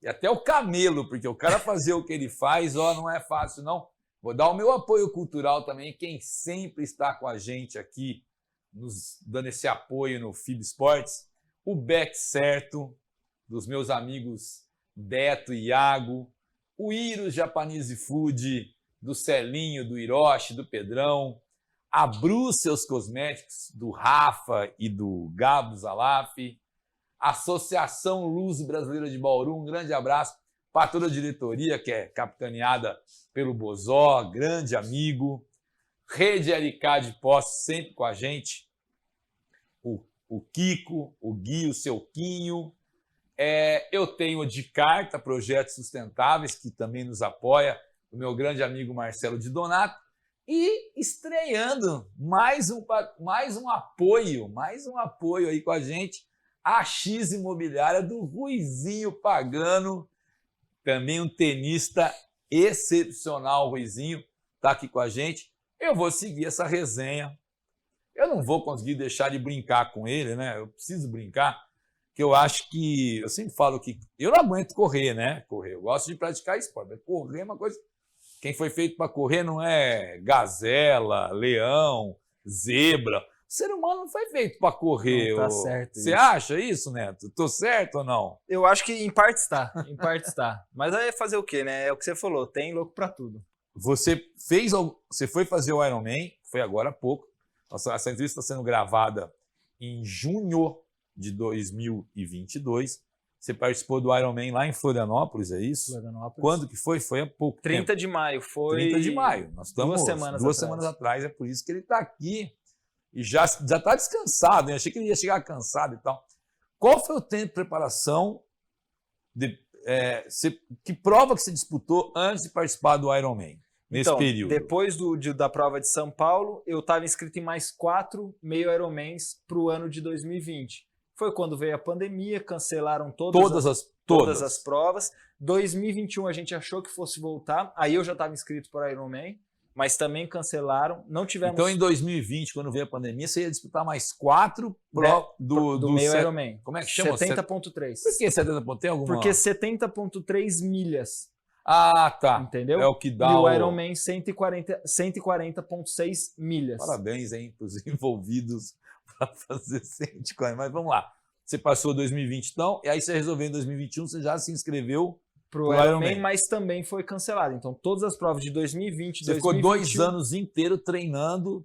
E até o camelo, porque o cara fazer o que ele faz, não é fácil, não. Vou dar o meu apoio cultural também, quem sempre está com a gente aqui, nos dando esse apoio no FIB Esportes, o Beck Certo, dos meus amigos Beto e Iago, o Iros Japanese Food, do Celinho, do Hiroshi, do Pedrão, a Bruxelas Cosméticos, do Rafa e do Gabo Zalaf, Associação Luz Brasileira de Bauru, um grande abraço para toda a diretoria, que é capitaneada pelo Bozó, grande amigo, Rede LK de Postos, sempre com a gente, o Kiko, o Gui, o seu Quinho, Eu tenho o de Carta, Projetos Sustentáveis, que também nos apoia, o meu grande amigo Marcelo Di Donato. E estreando mais um apoio aí com a gente, a X Imobiliária do Ruizinho Pagano, também um tenista excepcional. O Ruizinho está aqui com a gente. Eu vou seguir essa resenha. Eu não vou conseguir deixar de brincar com ele, né? Eu preciso brincar, que eu acho que... Eu sempre falo que eu não aguento correr, né? Eu gosto de praticar esporte, mas correr é uma coisa... Quem foi feito para correr não é gazela, leão, zebra. O ser humano não foi feito para correr. Não tá certo. Você acha isso, Neto? Tô certo ou não? Eu acho que em parte está, Mas aí é fazer o quê, né? É o que você falou, tem louco para tudo. Você foi fazer o Ironman, foi agora há pouco. Essa entrevista está sendo gravada em junho de 2022. Você participou do Ironman lá em Florianópolis, é isso? Florianópolis. Quando que foi? Foi há pouco 30 tempo. de maio, foi... 30 de maio. Nós estamos duas semanas atrás. É por isso que ele está aqui e já está descansado. Eu achei que ele ia chegar cansado e tal. Qual foi o tempo de preparação? Que prova que você disputou antes de participar do Ironman? Nesse período? Depois da prova de São Paulo, eu estava inscrito em mais 4 meio Ironmans para o ano de 2020. Foi quando veio a pandemia, cancelaram todas as provas. 2021 a gente achou que fosse voltar, aí eu já estava inscrito para Ironman, mas também cancelaram. Não tivemos... Então em 2020, quando veio a pandemia, você ia disputar mais 4 do meio Ironman. Como é que chama? 70.3. Por que 70.3? Tem alguma... Porque 70.3 milhas. Ah, tá. Entendeu? É o que dá e o Ironman 140.6 milhas. Parabéns, hein, para os envolvidos para fazer 140. Mas vamos lá. Você passou 2020 então, e aí você resolveu em 2021, você já se inscreveu pro Ironman, mas também foi cancelado. Então todas as provas de 2020, você 2021... Você ficou 2 anos inteiros treinando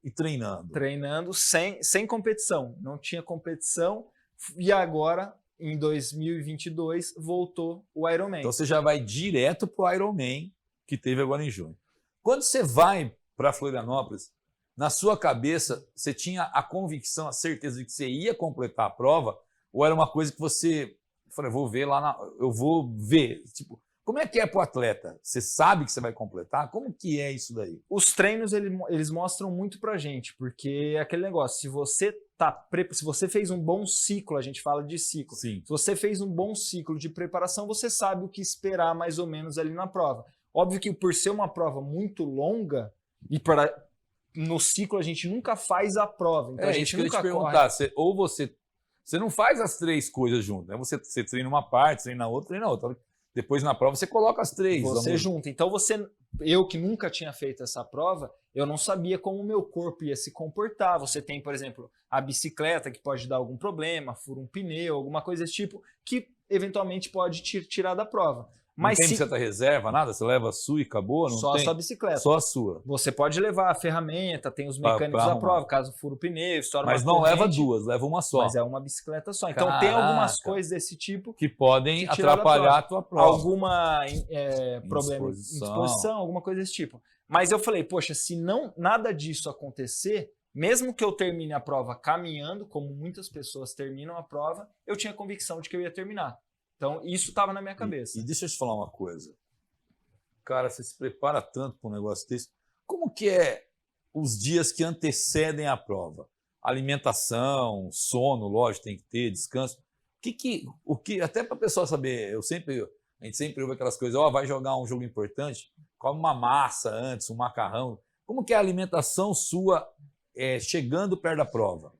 e treinando. Treinando sem competição. Não tinha competição e agora... Em 2022, voltou o Ironman. Então você já vai direto para o Ironman, que teve agora em junho. Quando você vai para Florianópolis, na sua cabeça, você tinha a convicção, a certeza de que você ia completar a prova? Ou era uma coisa que você... Eu falei, eu vou ver. Tipo, como é que é para o atleta? Você sabe que você vai completar? Como que é isso daí? Os treinos, eles mostram muito para a gente, porque é aquele negócio, se você fez um bom ciclo, a gente fala de ciclo. Sim. Se você fez um bom ciclo de preparação, você sabe o que esperar mais ou menos ali na prova. Óbvio que por ser uma prova muito longa, no ciclo a gente nunca faz a prova. Então a gente nunca perguntar, você não faz as 3 coisas juntas, né? Você treina uma parte, treina outra. Depois na prova você coloca as 3. Você junta. Então eu que nunca tinha feito essa prova, eu não sabia como o meu corpo ia se comportar. Você tem, por exemplo, a bicicleta que pode dar algum problema, fura um pneu, alguma coisa desse tipo, que eventualmente pode te tirar da prova. Mas não tem bicicleta reserva, nada? Você leva a sua e acabou? Não só tem? a sua bicicleta. Só a sua. Você pode levar a ferramenta, tem os mecânicos da prova, caso fura o pneu, estoura uma corrente. Mas não leva 2, leva uma só. Mas é uma bicicleta só. Então tem algumas coisas desse tipo que podem atrapalhar a tua prova. Alguma problema em disposição, alguma coisa desse tipo. Mas eu falei, poxa, se nada disso acontecer, mesmo que eu termine a prova caminhando, como muitas pessoas terminam a prova, eu tinha convicção de que eu ia terminar. Então, isso estava na minha cabeça. E deixa eu te falar uma coisa. Cara, você se prepara tanto para um negócio desse. Como que é os dias que antecedem a prova? Alimentação, sono, lógico, tem que ter, descanso. Até para a pessoa saber, a gente sempre ouve aquelas coisas, vai jogar um jogo importante, come uma massa antes, um macarrão. Como que é a alimentação sua chegando perto da prova?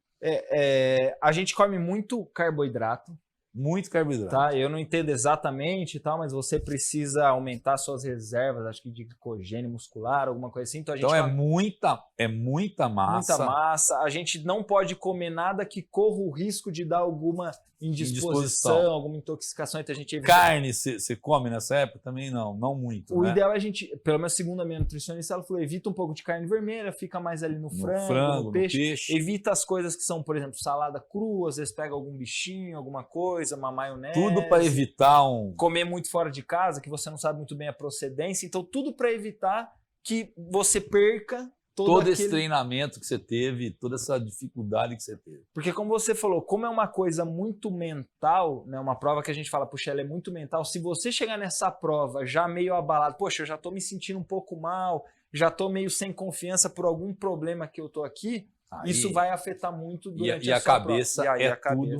A gente come muito carboidrato. Muito carboidrato. Tá? Eu não entendo exatamente e tal, mas você precisa aumentar suas reservas, acho que de glicogênio muscular, alguma coisa assim. Então é muita massa. Muita massa. A gente não pode comer nada que corra o risco de dar alguma indisposição, alguma intoxicação. Então a gente evita... Carne, você come nessa época? Também não muito. O ideal é a gente, pelo menos segundo a minha nutricionista, ela falou, evita um pouco de carne vermelha, fica mais ali no frango, no peixe. Evita as coisas que são, por exemplo, salada crua, às vezes pega algum bichinho, alguma coisa, uma maionese. Tudo para evitar comer muito fora de casa, que você não sabe muito bem a procedência. Então tudo para evitar que você perca todo esse aquele... treinamento que você teve, toda essa dificuldade que você teve. Porque como você falou, como é uma coisa muito mental, né, uma prova que a gente fala, puxa, ela é muito mental, se você chegar nessa prova já meio abalado, poxa, eu já tô me sentindo um pouco mal, já tô meio sem confiança por algum problema que eu tô aqui, Aí, isso vai afetar muito durante a sua cabeça prova. é tudo.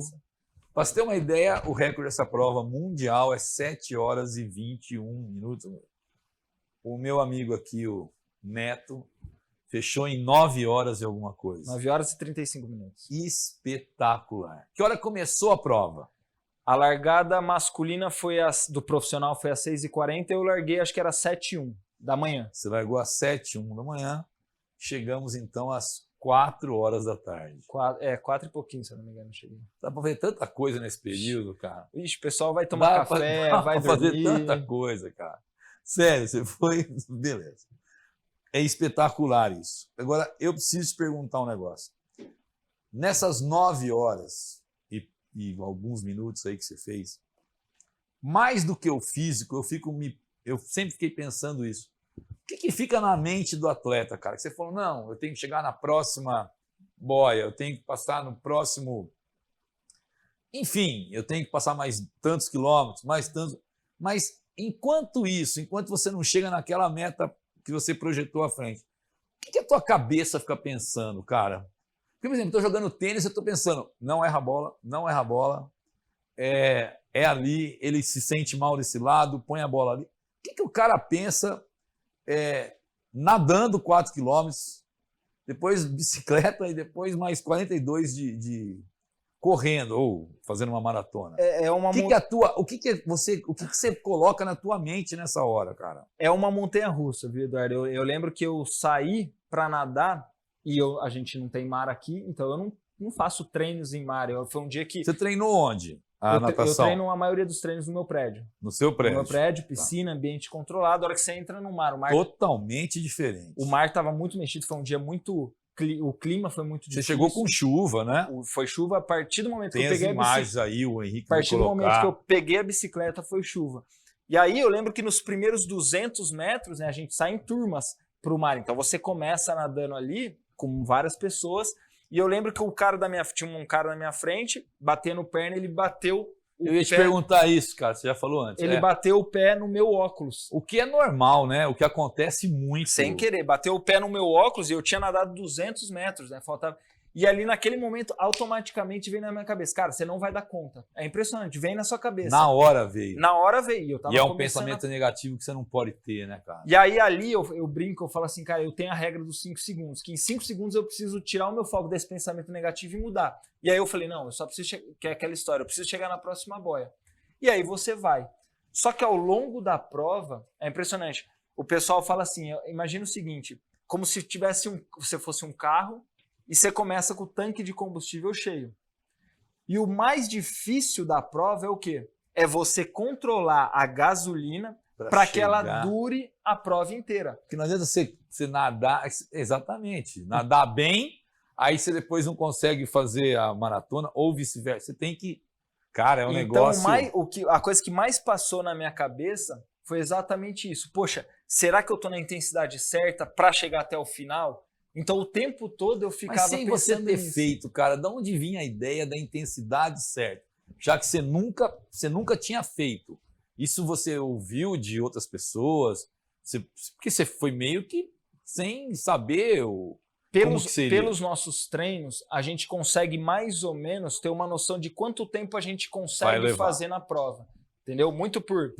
Para você ter uma ideia, o recorde dessa prova mundial é 7 horas e 21 minutos. O meu amigo aqui, o Neto, fechou em 9 horas e alguma coisa. 9 horas e 35 minutos. Espetacular. Que hora começou a prova? A largada masculina do profissional foi às 6h40, eu larguei, acho que era 7h01 da manhã. Você largou às 7h01 da manhã. Chegamos então às 4 horas da tarde. 4 e pouquinho, se eu não me engano, cheguei. Dá pra ver tanta coisa nesse período, cara. Ixi, o pessoal vai tomar café, vai dormir. Fazer tanta coisa, cara. Sério, você foi... Beleza. É espetacular isso. Agora, eu preciso te perguntar um negócio. Nessas 9 horas e alguns minutos aí que você fez, mais do que o físico, eu sempre fiquei pensando isso. O que fica na mente do atleta, cara? Que você falou, não, eu tenho que chegar na próxima boia, eu tenho que passar no próximo... Enfim, eu tenho que passar mais tantos quilômetros, mais tantos... Mas enquanto você não chega naquela meta que você projetou à frente, o que a tua cabeça fica pensando, cara? Porque, por exemplo, eu estou jogando tênis e eu estou pensando, não erra a bola, não erra a bola, é ali, ele se sente mal desse lado, põe a bola ali. O que o cara pensa nadando 4 quilômetros, depois bicicleta e depois mais 42 de correndo ou fazendo uma maratona? O que você coloca na tua mente nessa hora, cara? É uma montanha-russa, viu, Eduardo? Eu lembro que eu saí para nadar e a gente não tem mar aqui, então eu não faço treinos em mar. Foi um dia que... Você treinou onde? A natação? Eu treino a maioria dos treinos no meu prédio. No seu prédio? No meu prédio, piscina, ambiente controlado. A hora que você entra no mar, o mar... Totalmente diferente. O mar estava muito mexido, foi um dia muito... O clima foi muito difícil. Você chegou com chuva, né? Foi chuva a partir do momento Tem que eu peguei as imagens aí, o Henrique vai colocar. A partir do momento que eu peguei a bicicleta, foi chuva. E aí eu lembro que nos primeiros 200 metros, né, a gente sai em turmas para o mar. Então você começa nadando ali com várias pessoas. E eu lembro que tinha um cara na minha frente, batendo perna, ele bateu... Eu ia te perguntar isso, cara, você já falou antes. Ele bateu o pé no meu óculos. O que é normal, né? O que acontece muito. Sem querer, bateu o pé no meu óculos e eu tinha nadado 200 metros, né? Faltava... E ali naquele momento, automaticamente veio na minha cabeça, cara, você não vai dar conta. É impressionante, vem na sua cabeça. Na hora veio. Na hora veio. E é um pensamento negativo que você não pode ter, né, cara? E aí ali eu brinco, eu falo assim, cara, eu tenho a regra dos 5 segundos, que em 5 segundos eu preciso tirar o meu foco desse pensamento negativo e mudar. E aí eu falei, não, eu só preciso, que é aquela história, eu preciso chegar na próxima boia. E aí você vai. Só que ao longo da prova, é impressionante, o pessoal fala assim, imagina o seguinte, como se você fosse um carro, e você começa com o tanque de combustível cheio. E o mais difícil da prova é o quê? É você controlar a gasolina para que ela dure a prova inteira. Porque não adianta você nadar, exatamente, nadar bem, aí você depois não consegue fazer a maratona ou vice-versa. Você tem que... Cara, é um negócio... A coisa que mais passou na minha cabeça foi exatamente isso. Poxa, será que eu estou na intensidade certa para chegar até o final? Então, o tempo todo eu ficava pensando nisso. Mas sem você ter nisso. feito, cara, de onde vinha a ideia da intensidade certa? Já que você nunca tinha feito. Isso você ouviu de outras pessoas? Porque você foi meio que sem saber como que seria. Pelos nossos treinos, a gente consegue mais ou menos ter uma noção de quanto tempo a gente consegue fazer na prova. Entendeu? Muito por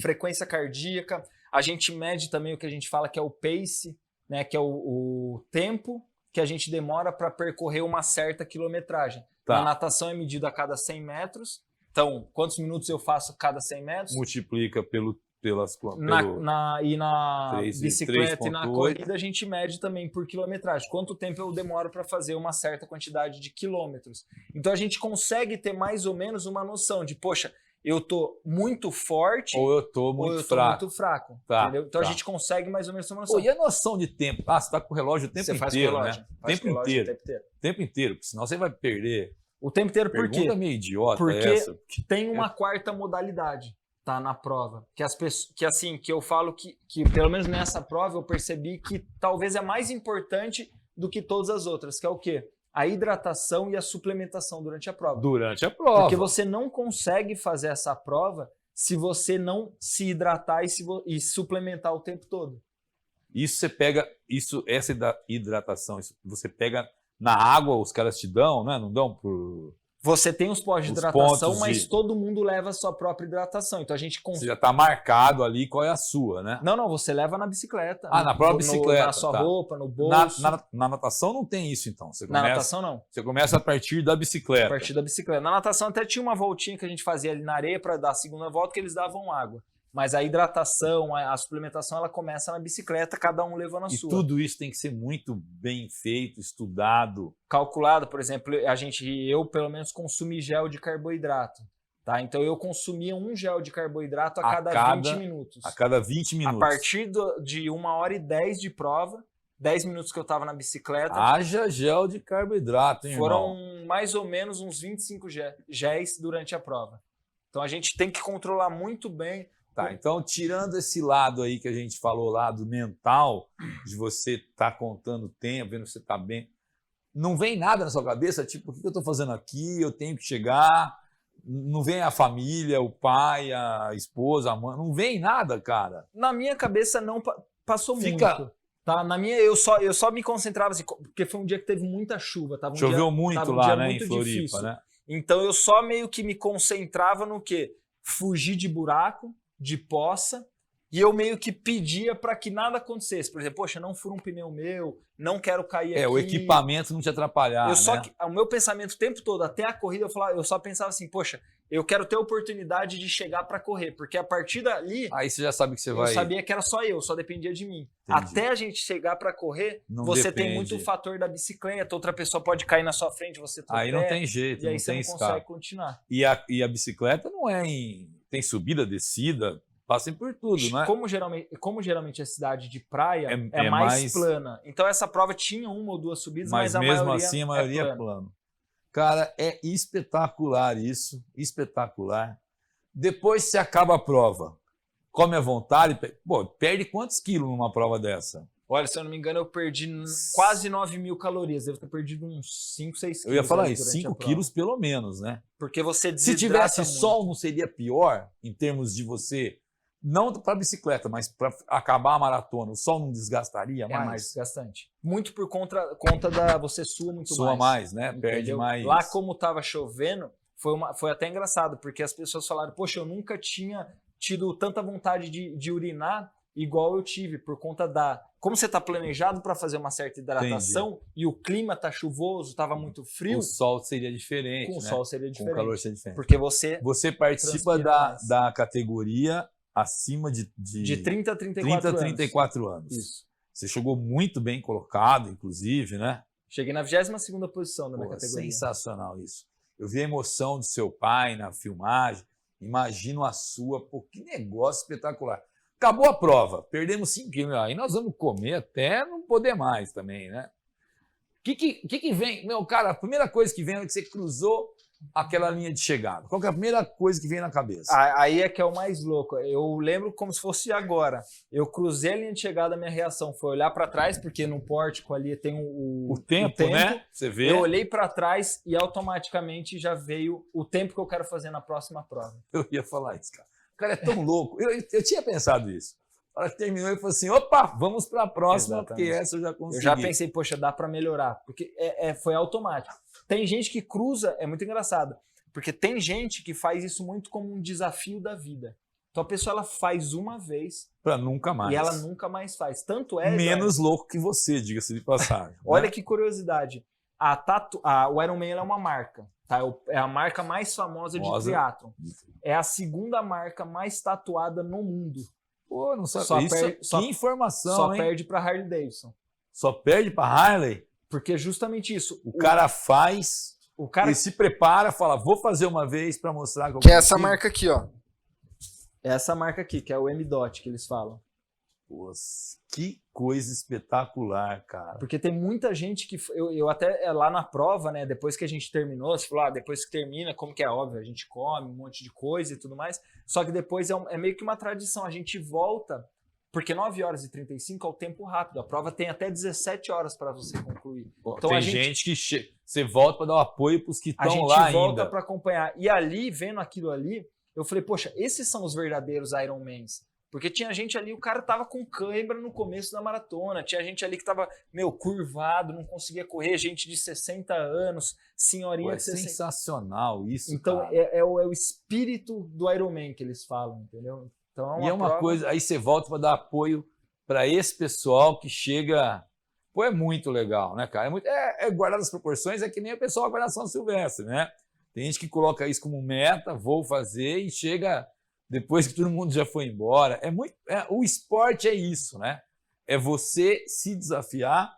frequência cardíaca. A gente mede também o que a gente fala que é o pace, né, que é o tempo que a gente demora para percorrer uma certa quilometragem. Tá. Na natação é medido a cada 100 metros. Então, quantos minutos eu faço a cada 100 metros? Multiplica E na 3, bicicleta 3. e na corrida a gente mede também por quilometragem. Quanto tempo eu demoro para fazer uma certa quantidade de quilômetros. Então a gente consegue ter mais ou menos uma noção de, poxa, eu tô muito forte ou eu tô muito fraco. Tá, entendeu? Então tá. a gente consegue mais ou menos ter uma noção. E a noção de tempo? Ah, você tá com o relógio o tempo você inteiro, faz né? Faz o tempo inteiro, porque senão você vai perder. O tempo inteiro por quê? Pergunta meio idiota porque essa. tem uma quarta modalidade. tá na prova. Que as pessoas, que assim, que eu falo que pelo menos nessa prova eu percebi que talvez é mais importante do que todas as outras, que é o quê? A hidratação e a suplementação durante a prova. Durante a prova. Porque você não consegue fazer essa prova se você não se hidratar e suplementar o tempo todo. Isso você pega, essa hidratação, você pega na água, os caras te dão, né? Não dão por... Você tem os pós de hidratação, mas todo mundo leva a sua própria hidratação. Então a gente... Você já está marcado ali qual é a sua, né? Não, você leva na bicicleta. Na própria bicicleta. Na sua roupa, no bolso. Na natação não tem isso, então. Na natação, não. Você começa a partir da bicicleta. A partir da bicicleta. Na natação até tinha uma voltinha que a gente fazia ali na areia para dar a segunda volta, que eles davam água. Mas a hidratação, a suplementação, ela começa na bicicleta, cada um levando a sua. E tudo isso tem que ser muito bem feito, estudado. Calculado, por exemplo, eu pelo menos consumi gel de carboidrato. Tá? Então eu consumia um gel de carboidrato a cada 20 minutos. A cada 20 minutos. A partir de 1h10 de prova, 10 minutos que eu estava na bicicleta. Haja gel de carboidrato, hein, Foram irmão? mais ou menos uns 25 géis durante a prova. Então a gente tem que controlar muito bem. Tá, então tirando esse lado aí que a gente falou, lado mental, de você estar contando o tempo, vendo se você está bem, não vem nada na sua cabeça, tipo, o que eu estou fazendo aqui, eu tenho que chegar, não vem a família, o pai, a esposa, a mãe, não vem nada, cara. Na minha cabeça não passou muito. Tá? Na minha, eu só me concentrava assim, porque foi um dia que teve muita chuva. Choveu muito lá, né, em Floripa, difícil. Né? Então eu só meio que me concentrava no quê? Fugir de buraco, de poça, e eu meio que pedia para que nada acontecesse. Por exemplo, poxa, não fura um pneu meu, não quero cair aqui. O equipamento não te atrapalhar, né? O meu pensamento o tempo todo, até a corrida, eu só pensava assim, poxa, eu quero ter a oportunidade de chegar para correr, porque a partir dali... Aí você já sabe que você vai... Eu sabia que era só dependia de mim. Entendi. Até a gente chegar para correr, não você depende. tem muito o fator da bicicleta, outra pessoa pode cair na sua frente, você tropeça. Aí não tem jeito, e aí não você tem não consegue continuar. E a bicicleta não é tem subida, descida, passem por tudo, né? Como geralmente a cidade de praia é mais plana. Então essa prova tinha uma ou duas subidas, mas a mesmo maioria assim a maioria é plano. Cara, é espetacular isso, espetacular. Depois você acaba a prova, come à vontade, perde quantos quilos numa prova dessa? Olha, se eu não me engano, eu perdi quase 9.000 calorias. Devo ter perdido uns 5, 6 quilos. Eu ia falar isso, 5 quilos pelo menos, né? Porque você desidrata. Se tivesse muito. Sol, não seria pior em termos de você... Não para a bicicleta, mas para acabar a maratona. O sol não desgastaria mais? É mais desgastante. Muito por conta da... Você sua muito mais. Sua mais, né? Entendeu? Perde mais. Lá, como estava chovendo, foi até engraçado, porque as pessoas falaram, poxa, eu nunca tinha tido tanta vontade de urinar igual eu tive, por conta da... Como você está planejado para fazer uma certa hidratação. Entendi. E o clima está chuvoso, estava muito frio... O sol seria diferente, Com o sol seria diferente. Com o calor seria diferente. Porque você participa da categoria acima de 30 a 34 anos. Isso. Você chegou muito bem colocado, inclusive, né? Cheguei na 22ª posição da minha categoria. Sensacional isso. Eu vi a emoção do seu pai na filmagem, imagino a sua. Pô, que negócio espetacular. Acabou a prova, perdemos 5 quilos. Aí nós vamos comer até não poder mais também, né? O que vem? Meu, cara, a primeira coisa que vem é que você cruzou aquela linha de chegada. Qual que é a primeira coisa que vem na cabeça? Aí é que é o mais louco. Eu lembro como se fosse agora. Eu cruzei a linha de chegada, a minha reação foi olhar para trás, porque no pórtico ali tem o tempo, né? Você vê. Eu olhei para trás e automaticamente já veio o tempo que eu quero fazer na próxima prova. Eu ia falar isso, cara. O cara é tão louco. Eu tinha pensado isso. A hora que terminou, ele falou assim, opa, vamos para a próxima, exatamente. Porque essa eu já consegui. Eu já pensei, poxa, dá para melhorar, porque foi automático. Tem gente que cruza, é muito engraçado, porque tem gente que faz isso muito como um desafio da vida. Então a pessoa ela faz uma vez para nunca mais. E ela nunca mais faz. Tanto é... Menos louco que você, diga-se de passagem. Olha, né? Que curiosidade. O Ironman é uma marca. Tá? É a marca mais famosa de triatlon. É a segunda marca mais tatuada no mundo. Pô, não sabia. Que informação, só hein? perde para Harley Davidson. Só perde para Harley? Porque justamente isso. O cara faz, ele se prepara, fala, vou fazer uma vez para mostrar que é essa marca aqui, ó. Essa marca aqui, que é o M-Dot que eles falam. Pô, que coisa espetacular, cara. Porque tem muita gente que... Eu até lá na prova, né? Depois que a gente terminou, você falou, depois que termina, como que é óbvio, a gente come um monte de coisa e tudo mais. Só que depois é meio que uma tradição. A gente volta, porque 9h35 é o tempo rápido. A prova tem até 17 horas para você concluir. Pô, então tem a gente que você volta para dar o apoio para os que A estão gente lá volta ainda. para acompanhar. E ali, vendo aquilo ali, eu falei, poxa, esses são os verdadeiros Ironmans. Porque tinha gente ali, o cara tava com cãibra no começo da maratona, tinha gente ali que tava, curvado, não conseguia correr, gente de 60 anos, senhorinha Pô, é de 60. sensacional isso, Então, cara. é o espírito do Ironman que eles falam, entendeu? Então, E é uma prova... coisa, aí você volta para dar apoio para esse pessoal que chega. Pô, é muito legal, né, cara? É guardar as proporções, é que nem o pessoal da Guarda São Silvestre, né? Tem gente que coloca isso como meta, vou fazer, e chega depois que todo mundo já foi embora. O esporte é isso, né? É você se desafiar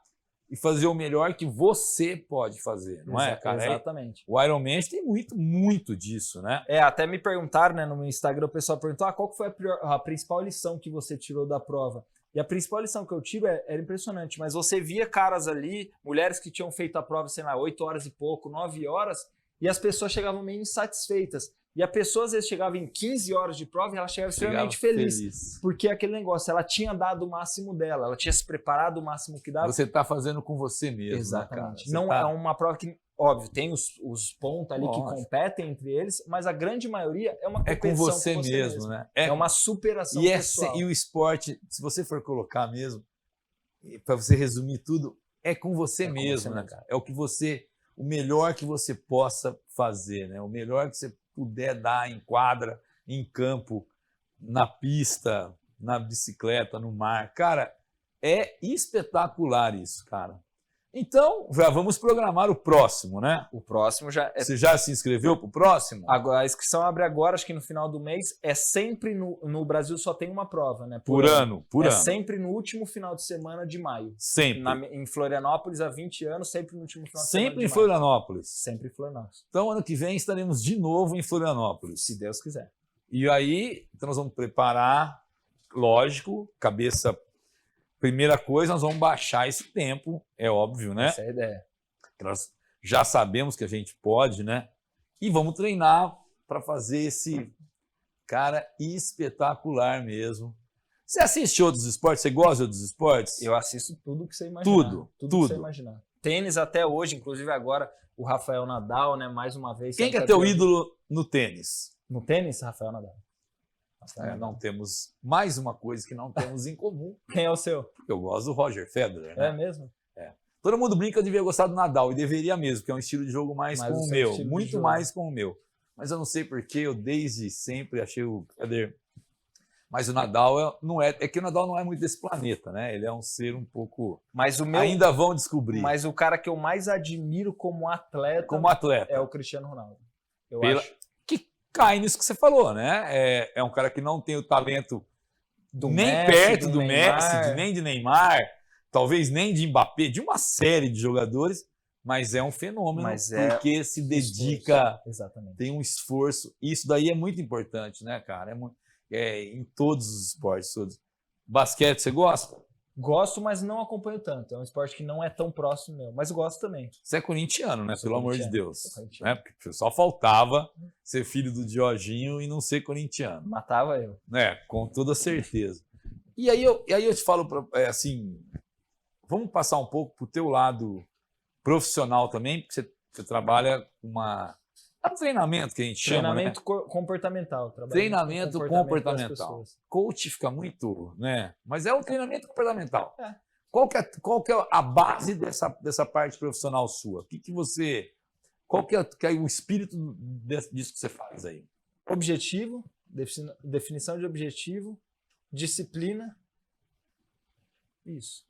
e fazer o melhor que você pode fazer, não é, cara? Exatamente. O Ironman tem muito disso, né? Até me perguntaram, né, no meu Instagram, o pessoal perguntou, qual que foi a principal lição que você tirou da prova? E a principal lição que eu tiro era impressionante, mas você via caras ali, mulheres que tinham feito a prova, sei lá, 8 horas e pouco, 9 horas, e as pessoas chegavam meio insatisfeitas. E a pessoa, às vezes, chegava em 15 horas de prova e ela chegava extremamente feliz. Porque aquele negócio, ela tinha dado o máximo dela, ela tinha se preparado o máximo que dava. Você está fazendo com você mesmo, exatamente. Né, cara? Não é uma prova que, óbvio, tem os pontos ali que competem entre eles, mas a grande maioria é uma competição com você mesmo, né? É uma superação pessoal. E o esporte, se você for colocar mesmo, para você resumir tudo, é com você mesmo, né, cara? É o melhor que você possa fazer, né? O melhor que você puder dar em quadra, em campo, na pista, na bicicleta, no mar. Cara, é espetacular isso, cara. Então, já vamos programar o próximo, né? O próximo já é... Você já se inscreveu para o próximo? Agora, a inscrição abre agora, acho que no final do mês. É sempre no Brasil só tem uma prova, né? Por ano. É sempre no último final de semana de maio. Sempre. Em Florianópolis, há 20 anos, sempre no último final de semana. Sempre em Florianópolis. Sempre em Florianópolis. Então, ano que vem estaremos de novo em Florianópolis. Se Deus quiser. E aí, então nós vamos preparar, lógico, cabeça... Primeira coisa, nós vamos baixar esse tempo, é óbvio, né? Essa é a ideia. Nós já sabemos que a gente pode, né? E vamos treinar para fazer esse cara espetacular mesmo. Você assiste outros esportes? Você gosta de outros esportes? Eu assisto tudo que você imaginar. Tudo. Que você imaginar. Tênis até hoje, inclusive agora, o Rafael Nadal, né? Mais uma vez. Quem que é teu ídolo no tênis? No tênis, Rafael Nadal. Não temos mais uma coisa que não temos em comum. Quem é o seu? Eu gosto do Roger Federer, né? É mesmo? É. Todo mundo brinca que eu devia gostar do Nadal, e deveria mesmo, porque é um estilo de jogo mais com o meu, muito mais com o meu. Mas eu não sei porque eu desde sempre achei o Federer. Mas o Nadal é que o Nadal não é muito desse planeta, né? Ele é um ser um pouco... Mas o meu... Ainda vão descobrir. Mas o cara que eu mais admiro como atleta é o Cristiano Ronaldo. Eu acho. Cai nisso que você falou, né? É um cara que não tem o talento nem Messi, perto do Messi, nem de Neymar, talvez nem de Mbappé, de uma série de jogadores, mas é um fenômeno porque se dedica, exatamente. Tem um esforço. Isso daí é muito importante, né, cara? Em todos os esportes. Todos. Basquete, você gosta? Gosto, mas não acompanho tanto. É um esporte que não é tão próximo meu, mas gosto também. Você é corintiano, né? Pelo amor de Deus. Né? Porque só faltava ser filho do Dioginho e não ser corintiano. Matava eu. Com toda certeza. E aí eu te falo, assim, vamos passar um pouco para o teu lado profissional também, porque você trabalha com um treinamento que a gente chama, treinamento comportamental. Treinamento comportamental. Coach fica muito, né? Mas é um treinamento comportamental. Qual que é a base dessa parte profissional sua? Qual que é o espírito disso que você faz aí? Objetivo, definição de objetivo, disciplina. Isso.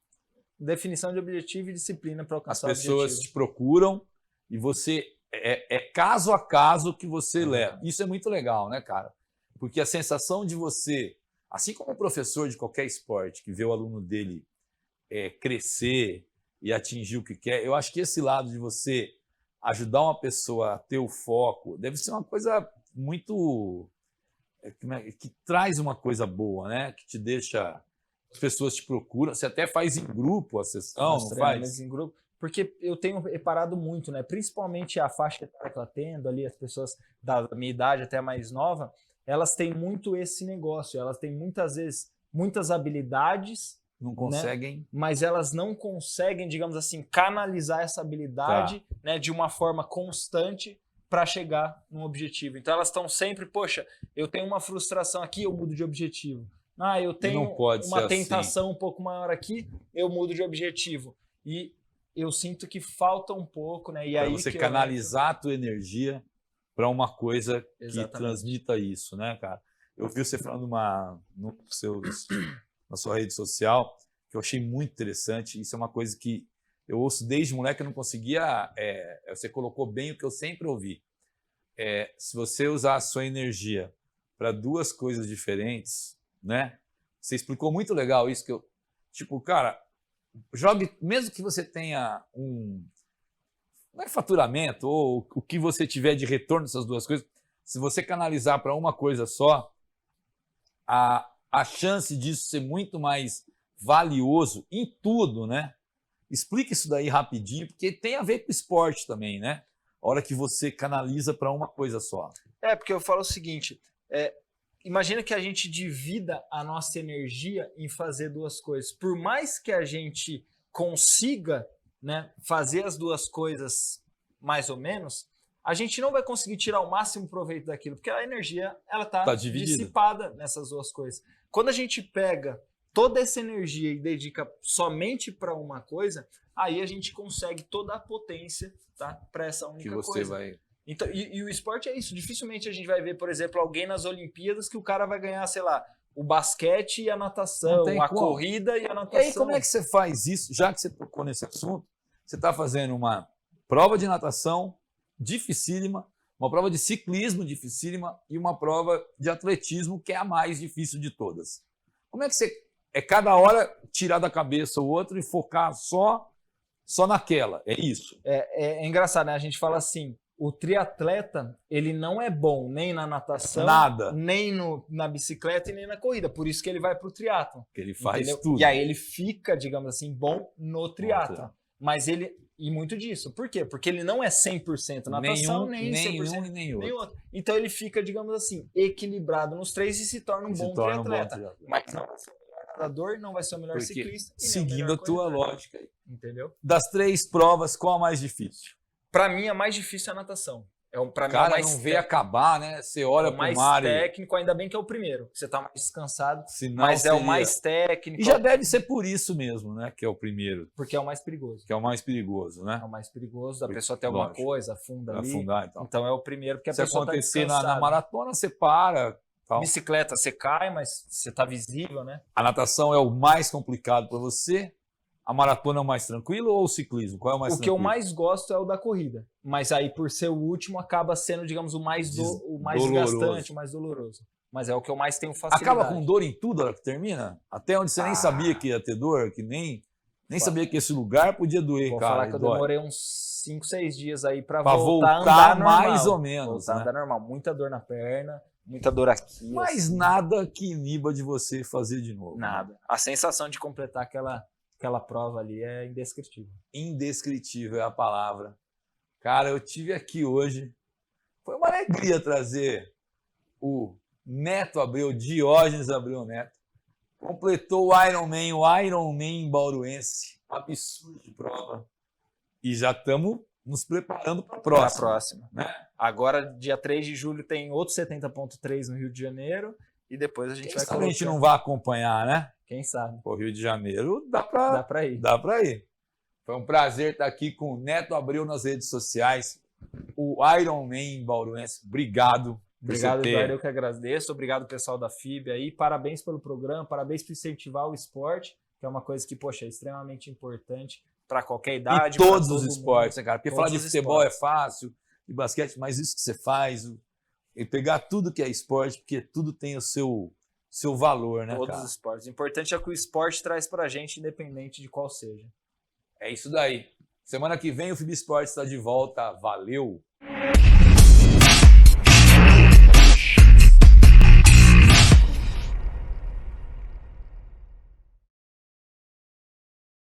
Definição de objetivo e disciplina para alcançar o objetivo. As pessoas te procuram e você... É caso a caso que você leva. Isso é muito legal, né, cara? Porque a sensação de você, assim como o professor de qualquer esporte que vê o aluno dele crescer e atingir o que quer, eu acho que esse lado de você ajudar uma pessoa a ter o foco deve ser uma coisa muito... que traz uma coisa boa, né? Que te deixa As pessoas te procuram, você até faz em grupo a sessão, Os não treinamentos faz? em grupo, porque eu tenho reparado muito, né? Principalmente a faixa que eu tô atendo ali, as pessoas da minha idade até mais nova, elas têm muito esse negócio, elas têm muitas vezes muitas habilidades, Não conseguem? mas elas não conseguem, digamos assim, canalizar essa habilidade, né, de uma forma constante para chegar num objetivo. Então elas estão sempre, poxa, eu tenho uma frustração aqui, eu mudo de objetivo. Ah, eu tenho não pode uma ser tentação um pouco maior aqui, eu mudo de objetivo. E eu sinto que falta um pouco, né? E Para aí você que canalizar a tua energia para uma coisa que Exatamente. transmita isso, né, cara? Eu vi você falando na sua rede social, que eu achei muito interessante. Isso é uma coisa que eu ouço desde moleque, eu não conseguia. Você colocou bem o que eu sempre ouvi. Se você usar a sua energia para duas coisas diferentes, né? Você explicou muito legal isso, que eu, tipo, cara, jogue, mesmo que você tenha não é faturamento, ou o que você tiver de retorno dessas duas coisas, se você canalizar para uma coisa só, a chance disso ser muito mais valioso em tudo, né? Explica isso daí rapidinho, porque tem a ver com esporte também, né? A hora que você canaliza para uma coisa só. porque eu falo o seguinte, imagina que a gente divida a nossa energia em fazer duas coisas. Por mais que a gente consiga, né, fazer as duas coisas mais ou menos, a gente não vai conseguir tirar o máximo proveito daquilo, porque a energia ela Tá dividida. dissipada nessas duas coisas. Quando a gente pega toda essa energia e dedica somente para uma coisa, aí a gente consegue toda a potência, tá, para essa única Que você coisa. vai. Então, e o esporte é isso. Dificilmente a gente vai ver, por exemplo, alguém nas Olimpíadas que o cara vai ganhar, sei lá, o basquete e a Não natação, tem a como. corrida e a E natação. aí, como é que você faz isso? Já que você tocou nesse assunto, você está fazendo uma prova de natação dificílima, uma prova de ciclismo dificílima e uma prova de atletismo, que é a mais difícil de todas. Como é que você. Cada hora tirar da cabeça o outro e focar só naquela. É isso. É engraçado, né? A gente fala assim, o triatleta, ele não é bom nem na natação, Nada. nem na bicicleta e nem na corrida. Por isso que ele vai pro triatlon. Que ele faz Entendeu? tudo. E aí ele fica, digamos assim, bom no triatlon. Mas ele... E muito disso. Por quê? Porque ele não é 100% natação, nem 100% e nem outro. nem outro. Então ele fica, digamos assim, equilibrado nos três e se torna um bom triatleta. Mas não vai ser o melhor nadador, não vai ser o melhor Porque, ciclista. e nem o seguindo melhor a tua corredor. lógica aí. Entendeu? Das 3 provas, qual a mais difícil? Pra mim, a mais difícil é a natação. Pra mim, Cara, é o mais não vê acabar, né? Você olha o pro mais mar e... técnico, ainda bem que é o primeiro. Você tá mais descansado, Senão mas é o seria- mais técnico. E já deve ser por isso mesmo, né? Que é o primeiro, Porque é o mais perigoso. que é o mais perigoso, né? É o mais perigoso, a Porque, pessoa tem alguma lógico, coisa, afunda ali. Afundar e tal. Então é o primeiro, porque a Se pessoa acontecer tá na descansada. maratona, você para. Tal. Bicicleta, você cai, mas você tá visível, né? A natação é o mais complicado para você? A maratona é o mais tranquilo ou o ciclismo? Qual é o mais O que tranquilo? eu mais gosto é o da corrida. Mas aí, por ser o último, acaba sendo, digamos, o mais Doloroso. desgastante, o mais doloroso. Mas é o que eu mais tenho facilidade. Acaba com dor em tudo a hora que termina? Até onde você nem sabia que ia ter dor, que nem sabia que esse lugar podia doer, Vou cara. falar que e eu dói. demorei uns 5, 6 dias aí pra Pra voltar a voltar andar normal. mais ou menos, Voltar a né? andar normal. Muita dor na perna, muita dor aqui. Mas assim. nada que iniba de você fazer de novo. Nada. A sensação de completar aquela prova ali é indescritível. Indescritível é a palavra. Cara, eu tive aqui hoje. Foi uma alegria trazer o Neto Abreu, Diógenes Abreu Neto. Completou o Ironman bauruense. Absurdo de prova. E já estamos nos preparando para a Pra próxima. próxima. Né? Agora, dia 3 de julho, tem outro 70.3 no Rio de Janeiro. E depois a gente Quem vai sabe a gente colocar. não vai acompanhar, né? Quem sabe? O Rio de Janeiro dá Dá pra ir. pra ir. Foi um prazer estar aqui com o Neto Abreu nas redes sociais. O Ironman bauruense. Obrigado. por Obrigado, você ter- Eduardo, eu que agradeço. Obrigado, pessoal da FIB aí. Parabéns pelo programa, parabéns por incentivar o esporte, que é uma coisa que, poxa, é extremamente importante para qualquer idade. E todos pra os todo esportes, mundo. né, cara? Porque Todos falar de os futebol esportes. é fácil, de basquete, mas isso que você faz, e pegar tudo que é esporte, porque tudo tem o seu valor, né, Todos cara? os esportes. O importante é que o esporte traz pra gente, independente de qual seja. É isso daí. Semana que vem o FIB Esportes está de volta. Valeu!